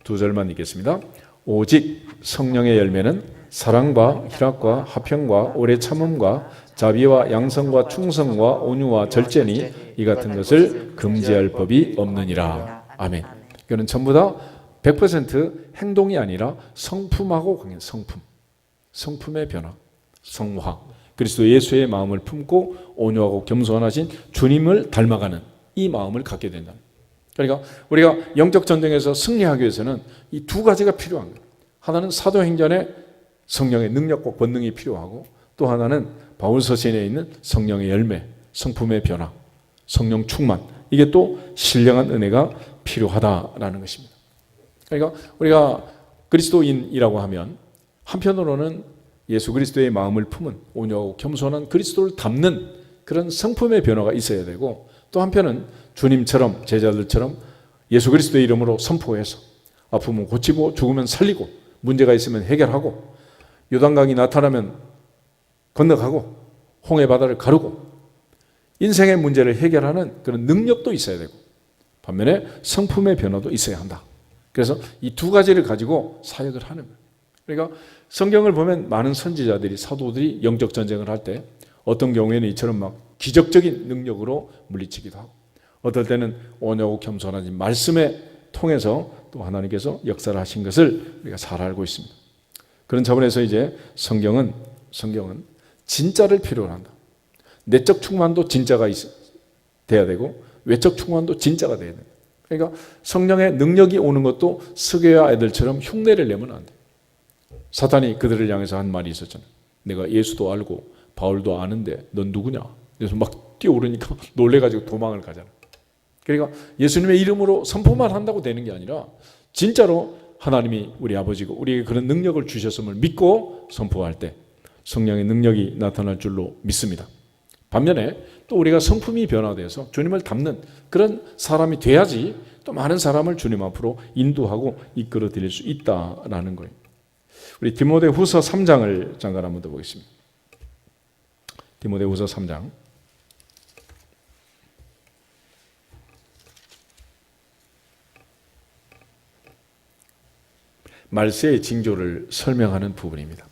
두 절만 읽겠습니다. 오직 성령의 열매는 사랑과 희락과 화평과 오래 참음과 자비와 양성과 충성과 온유와 절제니 이 같은 것을 금지할 법이 없느니라. 아멘. 이거는 전부 다 100% 행동이 아니라 성품하고 관계, 성품의 변화, 성화. 그리스도 예수의 마음을 품고 온유하고 겸손하신 주님을 닮아가는 이 마음을 갖게 된다. 그러니까 우리가 영적 전쟁에서 승리하기 위해서는 이 두 가지가 필요한 거예요. 하나는 사도행전의 성령의 능력과 권능이 필요하고, 또 하나는 바울서신에 있는 성령의 열매, 성품의 변화, 성령 충만, 이게 또 신령한 은혜가 필요하다라는 것입니다. 그러니까 우리가 그리스도인이라고 하면 한편으로는 예수 그리스도의 마음을 품은 온유하고 겸손한 그리스도를 담는 그런 성품의 변화가 있어야 되고, 또 한편은 주님처럼, 제자들처럼 예수 그리스도의 이름으로 선포해서 아프면 고치고 죽으면 살리고 문제가 있으면 해결하고 요단강이 나타나면 건너가고 홍해 바다를 가르고 인생의 문제를 해결하는 그런 능력도 있어야 되고, 반면에 성품의 변화도 있어야 한다. 그래서 이 두 가지를 가지고 사역을 하는 거예요. 그러니까 성경을 보면 많은 선지자들이, 사도들이 영적 전쟁을 할 때 어떤 경우에는 이처럼 막 기적적인 능력으로 물리치기도 하고, 어떨 때는 온유하고 겸손한 말씀에 통해서 또 하나님께서 역사를 하신 것을 우리가 잘 알고 있습니다. 그런 차원에서 이제 성경은 진짜를 필요로 한다. 내적 충만도 진짜가 돼야 되고 외적 충만도 진짜가 돼야 된다. 그러니까 성령의 능력이 오는 것도 스게야 애들처럼 흉내를 내면 안 돼. 사탄이 그들을 향해서 한 말이 있었잖아요. 내가 예수도 알고 바울도 아는데 넌 누구냐? 그래서 막 뛰어오르니까 놀래가지고 도망을 가잖아. 그러니까 예수님의 이름으로 선포만 한다고 되는 게 아니라 진짜로 하나님이 우리 아버지고 우리에게 그런 능력을 주셨음을 믿고 선포할 때 성령의 능력이 나타날 줄로 믿습니다. 반면에 또 우리가 성품이 변화돼서 주님을 닮는 그런 사람이 돼야지 또 많은 사람을 주님 앞으로 인도하고 이끌어 드릴 수 있다라는 거예요. 우리 디모데후서 3장을 잠깐 한번 더 보겠습니다. 디모데후서 3장. 말세의 징조를 설명하는 부분입니다.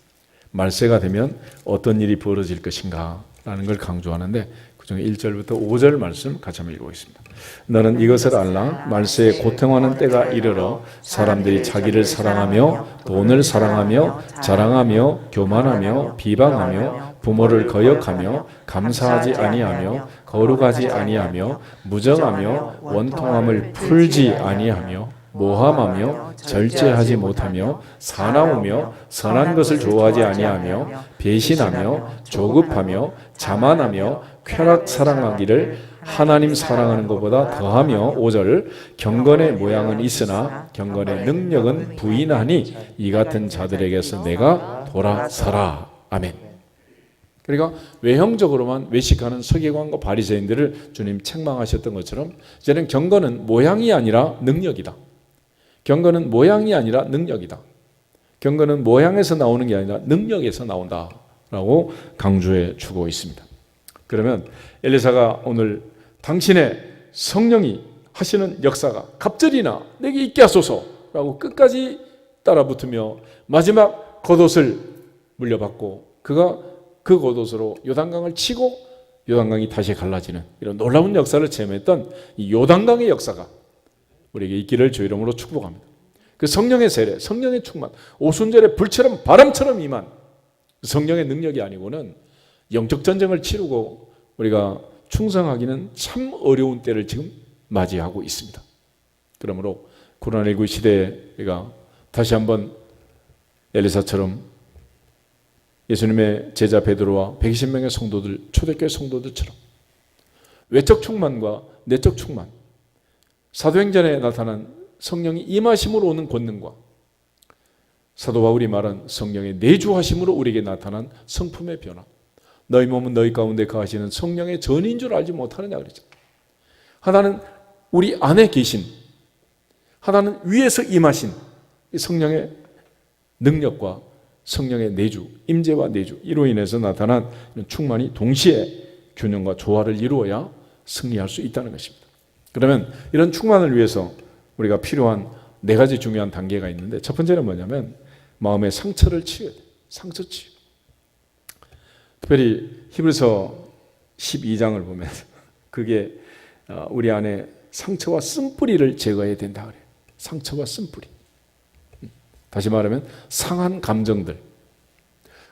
말세가 되면 어떤 일이 벌어질 것인가 라는 걸 강조하는데, 그중에 1절부터 5절 말씀 같이 한번 읽어보겠습니다. 너는 이것을 알라. 말세에 고통하는 때가 이르러 사람들이 자기를 사랑하며 돈을 사랑하며 자랑하며 교만하며 비방하며 부모를 거역하며 감사하지 아니하며 거룩하지 아니하며 무정하며 원통함을 풀지 아니하며 모함하며 절제하지 못하며 사나우며 선한 것을 좋아하지 아니하며 배신하며 조급하며 자만하며 쾌락 사랑하기를 하나님 사랑하는 것보다 더하며 5절 경건의 모양은 있으나 경건의 능력은 부인하니 이 같은 자들에게서 내가 돌아서라. 아멘. 그러니까 외형적으로만 외식하는 서기관과 바리새인들을 주님 책망하셨던 것처럼 이제는 경건은 모양이 아니라 능력이다. 경건은 모양이 아니라 능력이다. 경건은 모양에서 나오는 게 아니라 능력에서 나온다라고 강조해 주고 있습니다. 그러면 엘리사가 오늘 당신의 성령이 하시는 역사가 갑절이나 내게 있게 하소서라고 끝까지 따라붙으며 마지막 겉옷을 물려받고 그가 그 겉옷으로 요단강을 치고 요단강이 다시 갈라지는 이런 놀라운 역사를 체험했던 이 요단강의 역사가 우리에게 있기를 주 이름으로 축복합니다. 그 성령의 세례, 성령의 충만, 오순절에 불처럼 바람처럼 임한 성령의 능력이 아니고는 영적 전쟁을 치르고 우리가 충성하기는 참 어려운 때를 지금 맞이하고 있습니다. 그러므로 코로나19 시대에 우리가 다시 한번 엘리사처럼 예수님의 제자 베드로와 120명의 성도들, 초대교회 성도들처럼 외적 충만과 내적 충만, 사도행전에 나타난 성령이 임하심으로 오는 권능과 사도 바울이 말한 성령의 내주하심으로 우리에게 나타난 성품의 변화, 너희 몸은 너희 가운데 거하시는 성령의 전인 줄 알지 못하느냐 그랬죠. 하나는 우리 안에 계신, 하나는 위에서 임하신 이 성령의 능력과 성령의 내주, 임재와 내주, 이로 인해서 나타난 충만이 동시에 균형과 조화를 이루어야 승리할 수 있다는 것입니다. 그러면 이런 충만을 위해서 우리가 필요한 네 가지 중요한 단계가 있는데, 첫 번째는 뭐냐면 마음의 상처를 치유해야 돼요. 상처 치유. 특별히 히브리서 12장을 보면 그게 우리 안에 상처와 쓴뿌리를 제거해야 된다 그래요. 상처와 쓴뿌리. 다시 말하면 상한 감정들.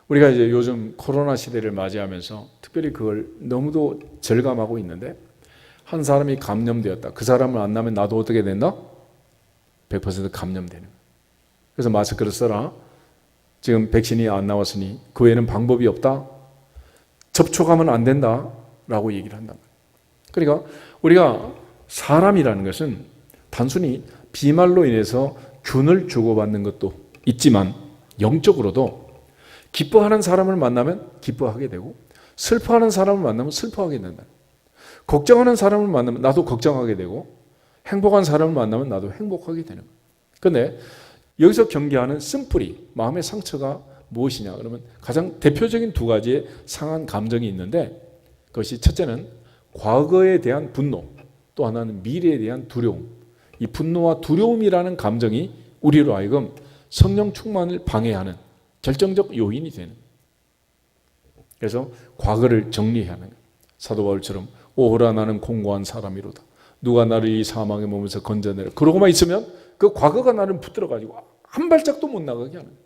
우리가 이제 요즘 코로나 시대를 맞이하면서 특별히 그걸 너무도 절감하고 있는데, 한 사람이 감염되었다. 그 사람을 만나면 나도 어떻게 된다? 100% 감염되는 거예요. 그래서 마스크를 써라. 지금 백신이 안 나왔으니 그 외에는 방법이 없다. 접촉하면 안 된다. 라고 얘기를 한단 말이에요. 그러니까 우리가 사람이라는 것은 단순히 비말로 인해서 균을 주고받는 것도 있지만, 영적으로도 기뻐하는 사람을 만나면 기뻐하게 되고, 슬퍼하는 사람을 만나면 슬퍼하게 된다. 걱정하는 사람을 만나면 나도 걱정하게 되고, 행복한 사람을 만나면 나도 행복하게 되는 거예요. 그런데 여기서 경계하는 쓴뿌리, 마음의 상처가 무엇이냐 그러면 가장 대표적인 두 가지의 상한 감정이 있는데, 그것이 첫째는 과거에 대한 분노, 또 하나는 미래에 대한 두려움. 이 분노와 두려움이라는 감정이 우리로 하여금 성령 충만을 방해하는 결정적 요인이 되는 거예요. 그래서 과거를 정리해야 하는 거예요. 사도 바울처럼 오호라 나는 공고한 사람이로다. 누가 나를 이 사망의 몸에서 건져내라. 그러고만 있으면 그 과거가 나를 붙들어가지고 한 발짝도 못 나가게 하는 거예요.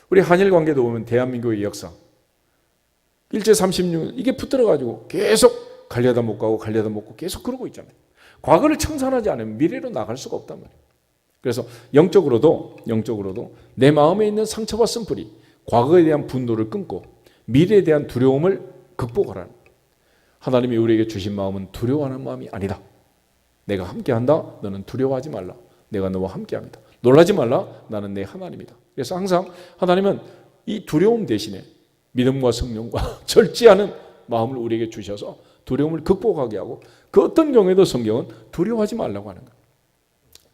우리 한일 관계도 보면 대한민국의 역사 일제 36년 이게 붙들어가지고 계속 가려다 못 가고 가려다 못 가고 계속 그러고 있잖아요. 과거를 청산하지 않으면 미래로 나갈 수가 없단 말이에요. 그래서 영적으로도 내 마음에 있는 상처와 쓴뿌리, 과거에 대한 분노를 끊고 미래에 대한 두려움을 극복하라는 거예요. 하나님이 우리에게 주신 마음은 두려워하는 마음이 아니다. 내가 함께한다. 너는 두려워하지 말라. 내가 너와 함께합니다. 놀라지 말라. 나는 내 하나님이다. 그래서 항상 하나님은 이 두려움 대신에 믿음과 성령과 절제하는 마음을 우리에게 주셔서 두려움을 극복하게 하고, 그 어떤 경우에도 성경은 두려워하지 말라고 하는 거예요.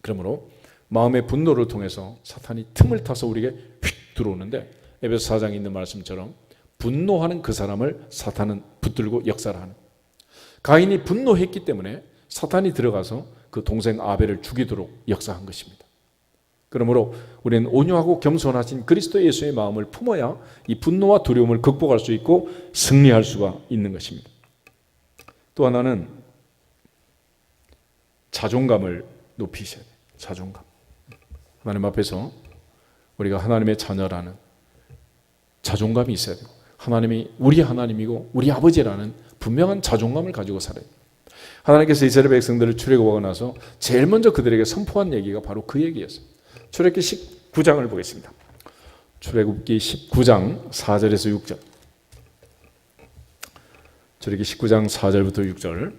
그러므로 마음의 분노를 통해서 사탄이 틈을 타서 우리에게 휙 들어오는데, 에베소 4장에 있는 말씀처럼 분노하는 그 사람을 사탄은 붙들고 역사를 하는 거예요. 가인이 분노했기 때문에 사탄이 들어가서 그 동생 아벨을 죽이도록 역사한 것입니다. 그러므로 우리는 온유하고 겸손하신 그리스도 예수의 마음을 품어야 이 분노와 두려움을 극복할 수 있고 승리할 수가 있는 것입니다. 또 하나는 자존감을 높이셔야 돼요. 자존감. 하나님 앞에서 우리가 하나님의 자녀라는 자존감이 있어야 되고, 하나님이 우리 하나님이고 우리 아버지라는 분명한 자존감을 가지고 살아야 돼요. 하나님께서 이스라엘 백성들을 출애굽하고 나서 제일 먼저 그들에게 선포한 얘기가 바로 그 얘기였어요. 출애굽기 19장을 보겠습니다. 출애굽기 19장 4절에서 6절. 출애굽기 19장 4절부터 6절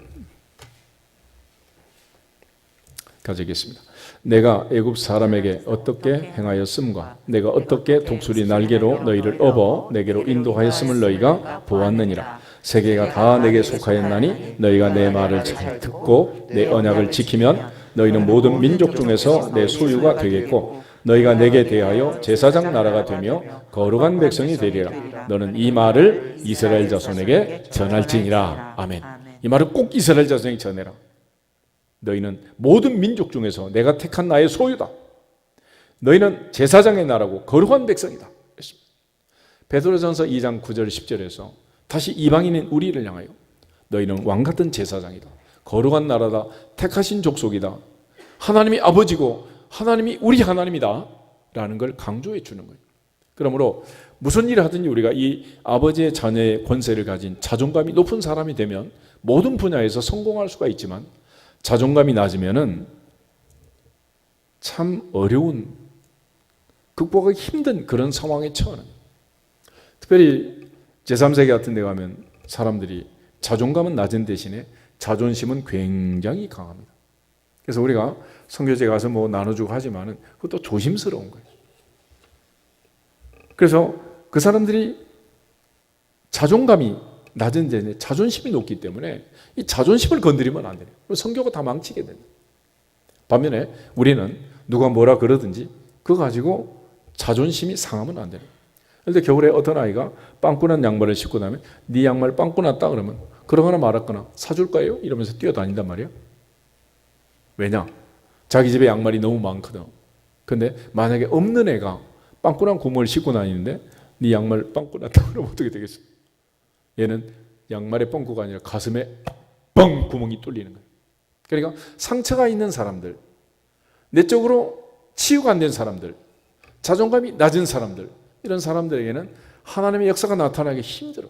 가져오겠습니다. 내가 애굽 사람에게 어떻게 행하였음과 내가 어떻게 독수리 날개로 너희를 업어 내게로 인도하였음을 너희가 보았느니라. 세계가 다 내게 속하였나니 너희가 내 말을 잘 듣고 내 언약을 지키면 너희는 모든 민족 중에서 내 소유가 되겠고 너희가 내게 대하여 제사장 나라가 되며 거룩한 백성이 되리라. 너는 이 말을 이스라엘 자손에게 전할지니라. 아멘. 이 말을 꼭 이스라엘 자손에게 전해라. 너희는 모든 민족 중에서 내가 택한 나의 소유다. 너희는 제사장의 나라고 거룩한 백성이다. 베드로전서 2장 9절 10절에서 다시 이방인인 우리를 향하여 너희는 왕같은 제사장이다. 거룩한 나라다. 택하신 족속이다. 하나님이 아버지고 하나님이 우리 하나님이다. 라는 걸 강조해 주는 거예요. 그러므로 무슨 일을 하든지 우리가 이 아버지의 자녀의 권세를 가진 자존감이 높은 사람이 되면 모든 분야에서 성공할 수가 있지만, 자존감이 낮으면은 참 어려운, 극복하기 힘든 그런 상황에 처하는. 특별히 제3세계 같은 데 가면 사람들이 자존감은 낮은 대신에 자존심은 굉장히 강합니다. 그래서 우리가 선교제 가서 뭐 나눠주고 하지만은 그것도 조심스러운 거예요. 그래서 그 사람들이 자존감이 낮은 데는 자존심이 높기 때문에 이 자존심을 건드리면 안 돼요. 선교가 다 망치게 됩니다. 반면에 우리는 누가 뭐라 그러든지 그거 가지고 자존심이 상하면 안 돼요. 그런데 겨울에 어떤 아이가 빵꾸난 양말을 신고 나면 네 양말 빵꾸 났다 그러면 그러거나 말았거나 사줄 거예요? 이러면서 뛰어다닌단 말이야. 왜냐? 자기 집에 양말이 너무 많거든. 근데 만약에 없는 애가 빵꾸난 구멍을 씻고 다니는데 네 양말 빵꾸 났다 그러면 어떻게 되겠어? 얘는 양말에 뻥꾸가 아니라 가슴에 뻥 구멍이 뚫리는 거예요. 그러니까 상처가 있는 사람들, 내적으로 치유가 안 된 사람들, 자존감이 낮은 사람들, 이런 사람들에게는 하나님의 역사가 나타나기 힘들어.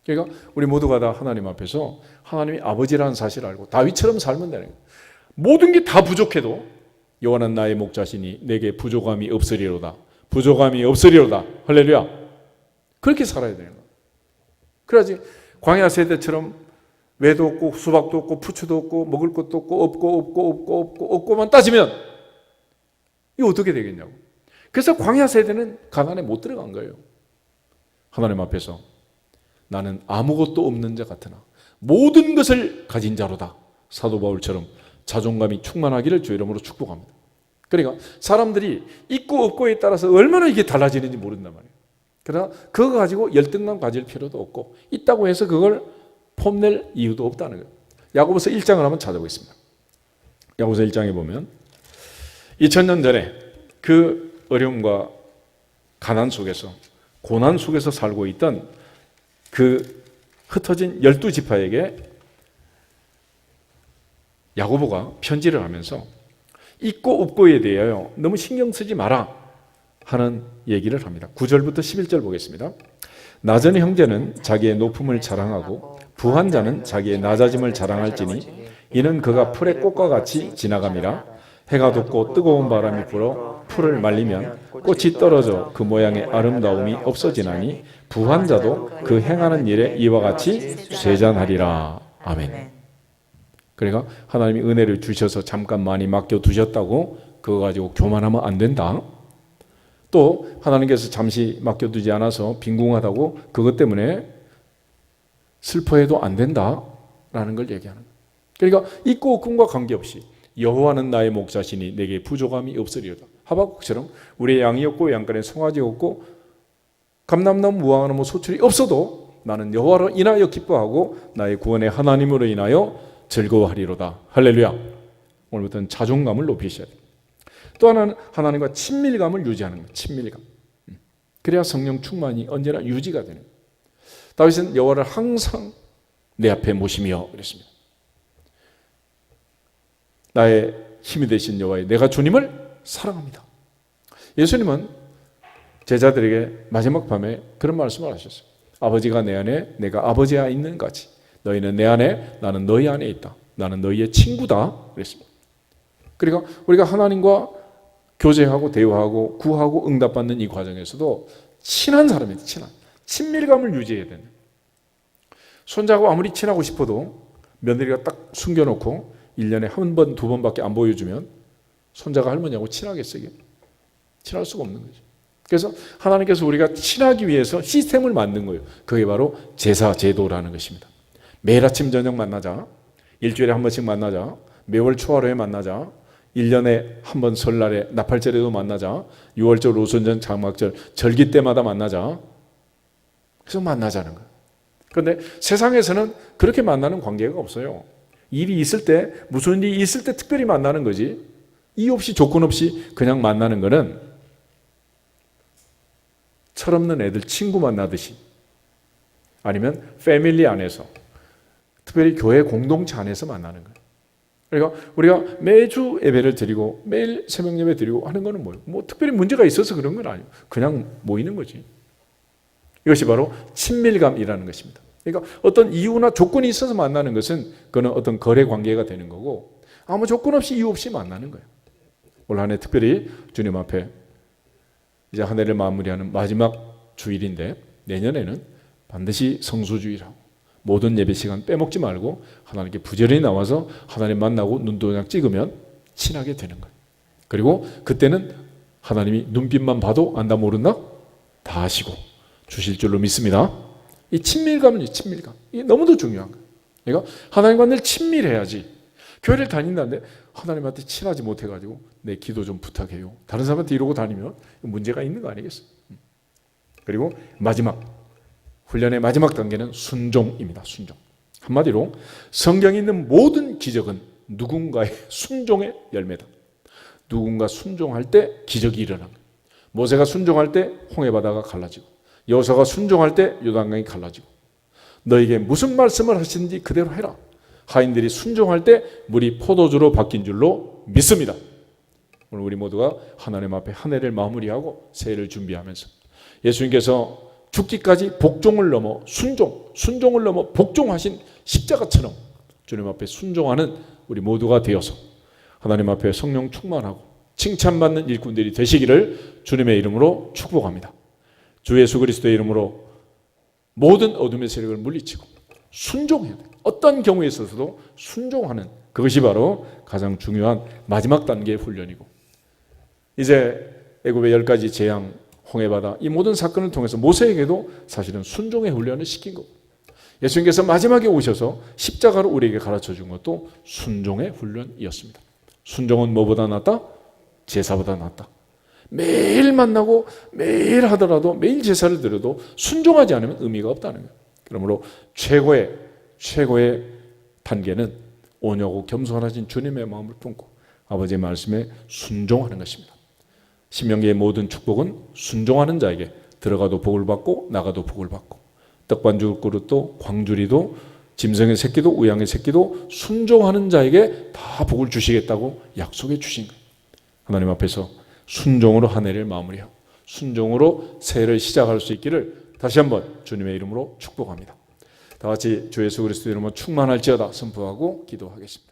그러니까 우리 모두가 다 하나님 앞에서 하나님이 아버지라는 사실을 알고 다윗처럼 살면 되는 거예요. 모든 게 다 부족해도 여호와는 나의 목자시니 내게 부족함이 없으리로다. 부족함이 없으리로다. 할렐루야. 그렇게 살아야 되는 거예요. 그래야지 광야 세대처럼 외도 없고 수박도 없고 부추도 없고 먹을 것도 없고 없고만 따지면 이거 어떻게 되겠냐고. 그래서 광야 세대는 가난에 못 들어간 거예요. 하나님 앞에서 나는 아무것도 없는 자 같으나 모든 것을 가진 자로다. 사도 바울처럼 자존감이 충만하기를 주 이름으로 축복합니다. 그러니까 사람들이 있고 없고에 따라서 얼마나 이게 달라지는지 모른단 말이에요. 그러나 그거 가지고 열등감 가질 필요도 없고 있다고 해서 그걸 폼낼 이유도 없다는 거예요. 야고보서 1장을 한번 찾아보겠습니다. 야고보서 1장에 보면 2000년 전에 그 어려움과 가난 속에서 고난 속에서 살고 있던 그 흩어진 12지파에게 야고보가 편지를 하면서 있고 없고에 대하여 너무 신경 쓰지 마라 하는 얘기를 합니다. 9절부터 11절 보겠습니다. 낮은 형제는 자기의 높음을 자랑하고 부한 자는 자기의 낮아짐을 자랑할지니 이는 그가 풀의 꽃과 같이 지나감이라. 해가 돋고 뜨거운 바람이 불어 풀을 말리면 꽃이 떨어져 그 모양의 아름다움이 없어지나니 부한 자도 그 행하는 일에 이와 같이 쇠잔하리라. 아멘. 그러니까 하나님이 은혜를 주셔서 잠깐 많이 맡겨두셨다고 그거 가지고 교만하면 안 된다. 또 하나님께서 잠시 맡겨두지 않아서 빈궁하다고 그것 때문에 슬퍼해도 안 된다라는 걸 얘기하는 거예요. 그러니까 있고 없음과 관계없이 여호와는 나의 목자시니 내게 부족함이 없으리로다. 하박국처럼 우리의 양이 없고 양간에 송아지 없고 감람나무 무화과나무 소출이 없어도 나는 여호와로 인하여 기뻐하고 나의 구원의 하나님으로 인하여 즐거워하리로다. 할렐루야. 오늘부터는 자존감을 높이셔야 돼요. 또 하나는 하나님과 친밀감을 유지하는 거예요. 친밀감. 그래야 성령 충만이 언제나 유지가 되는 거예요. 다윗은 여호와를 항상 내 앞에 모시며 그랬습니다. 나의 힘이 되신 여호와여, 내가 주님을 사랑합니다. 예수님은 제자들에게 마지막 밤에 그런 말씀을 하셨어요. 아버지가 내 안에 내가 아버지 안에 있는 같이 너희는 내 안에 나는 너희 안에 있다. 나는 너희의 친구다 그랬습니다. 그러니까 우리가 하나님과 교제하고 대화하고 구하고 응답받는 이 과정에서도 친한 사람이에요. 친밀감을 유지해야 되는. 손자하고 아무리 친하고 싶어도 며느리가 딱 숨겨놓고 1년에 한 번, 두 번밖에 안 보여주면 손자가 할머니하고 친하겠어요? 친할 수가 없는 거죠. 그래서 하나님께서 우리가 친하기 위해서 시스템을 만든 거예요. 그게 바로 제사 제도라는 것입니다. 매일 아침 저녁 만나자. 일주일에 한 번씩 만나자. 매월 초하루에 만나자. 1년에 한 번 설날에 나팔절에도 만나자. 6월절, 오순절, 장막절, 절기 때마다 만나자. 그래서 만나자는 거예요. 그런데 세상에서는 그렇게 만나는 관계가 없어요. 일이 있을 때, 무슨 일이 있을 때 특별히 만나는 거지. 이유 없이 조건 없이 그냥 만나는 거는 철없는 애들 친구 만나듯이 아니면 패밀리 안에서 특별히 교회 공동체 안에서 만나는 거예요. 그러니까 우리가 매주 예배를 드리고 매일 새벽 예배 드리고 하는 거는 뭐예요? 뭐 특별히 문제가 있어서 그런 건 아니에요. 그냥 모이는 거지. 이것이 바로 친밀감이라는 것입니다. 그러니까 어떤 이유나 조건이 있어서 만나는 것은 그는 어떤 거래 관계가 되는 거고 아무 조건 없이 이유 없이 만나는 거예요. 올 한 해 특별히 주님 앞에 이제 한 해를 마무리하는 마지막 주일인데 내년에는 반드시 성수주일하고 모든 예배 시간 빼먹지 말고 하나님께 부지런히 나와서 하나님 만나고 눈도장 찍으면 친하게 되는 거예요. 그리고 그때는 하나님이 눈빛만 봐도 안다 모른다 다 아시고 주실 줄로 믿습니다. 이 친밀감은 친밀감. 이게 너무도 중요한 거예요. 그러니까 하나님과 늘 친밀해야지. 교회를 다닌다는데 하나님한테 친하지 못해가지고 내 기도 좀 부탁해요. 다른 사람한테 이러고 다니면 문제가 있는 거 아니겠어요? 그리고 마지막 훈련의 마지막 단계는 순종입니다. 순종. 한마디로 성경에 있는 모든 기적은 누군가의 순종의 열매다. 누군가 순종할 때 기적이 일어납니다. 모세가 순종할 때 홍해바다가 갈라지고, 여호수아가 순종할 때 요단강이 갈라지고, 너에게 무슨 말씀을 하시는지 그대로 해라. 하인들이 순종할 때 물이 포도주로 바뀐 줄로 믿습니다. 오늘 우리 모두가 하나님 앞에 한 해를 마무리하고 새해를 준비하면서 예수님께서 죽기까지 복종을 넘어 순종을 넘어 복종하신 십자가처럼 주님 앞에 순종하는 우리 모두가 되어서 하나님 앞에 성령 충만하고 칭찬받는 일꾼들이 되시기를 주님의 이름으로 축복합니다. 주 예수 그리스도의 이름으로 모든 어둠의 세력을 물리치고 순종해야 돼요. 어떤 경우에 있어서도 순종하는 그것이 바로 가장 중요한 마지막 단계의 훈련이고, 이제 애굽의 10가지 재앙, 홍해바다 이 모든 사건을 통해서 모세에게도 사실은 순종의 훈련을 시킨 것. 예수님께서 마지막에 오셔서 십자가로 우리에게 가르쳐 준 것도 순종의 훈련이었습니다. 순종은 뭐보다 낫다? 제사보다 낫다. 매일 만나고 매일 하더라도 매일 제사를 드려도 순종하지 않으면 의미가 없다는 거예요. 그러므로 최고의 단계는 온유하고 겸손하신 주님의 마음을 품고 아버지의 말씀에 순종하는 것입니다. 신명기의 모든 축복은 순종하는 자에게 들어가도 복을 받고 나가도 복을 받고, 떡반죽 그릇도 광주리도 짐승의 새끼도 우양의 새끼도 순종하는 자에게 다 복을 주시겠다고 약속해 주신 거예요. 하나님 앞에서 순종으로 한 해를 마무리하고 순종으로 새해를 시작할 수 있기를 다시 한번 주님의 이름으로 축복합니다. 다 같이 주 예수 그리스도의 이름으로 충만할지어다 선포하고 기도하겠습니다.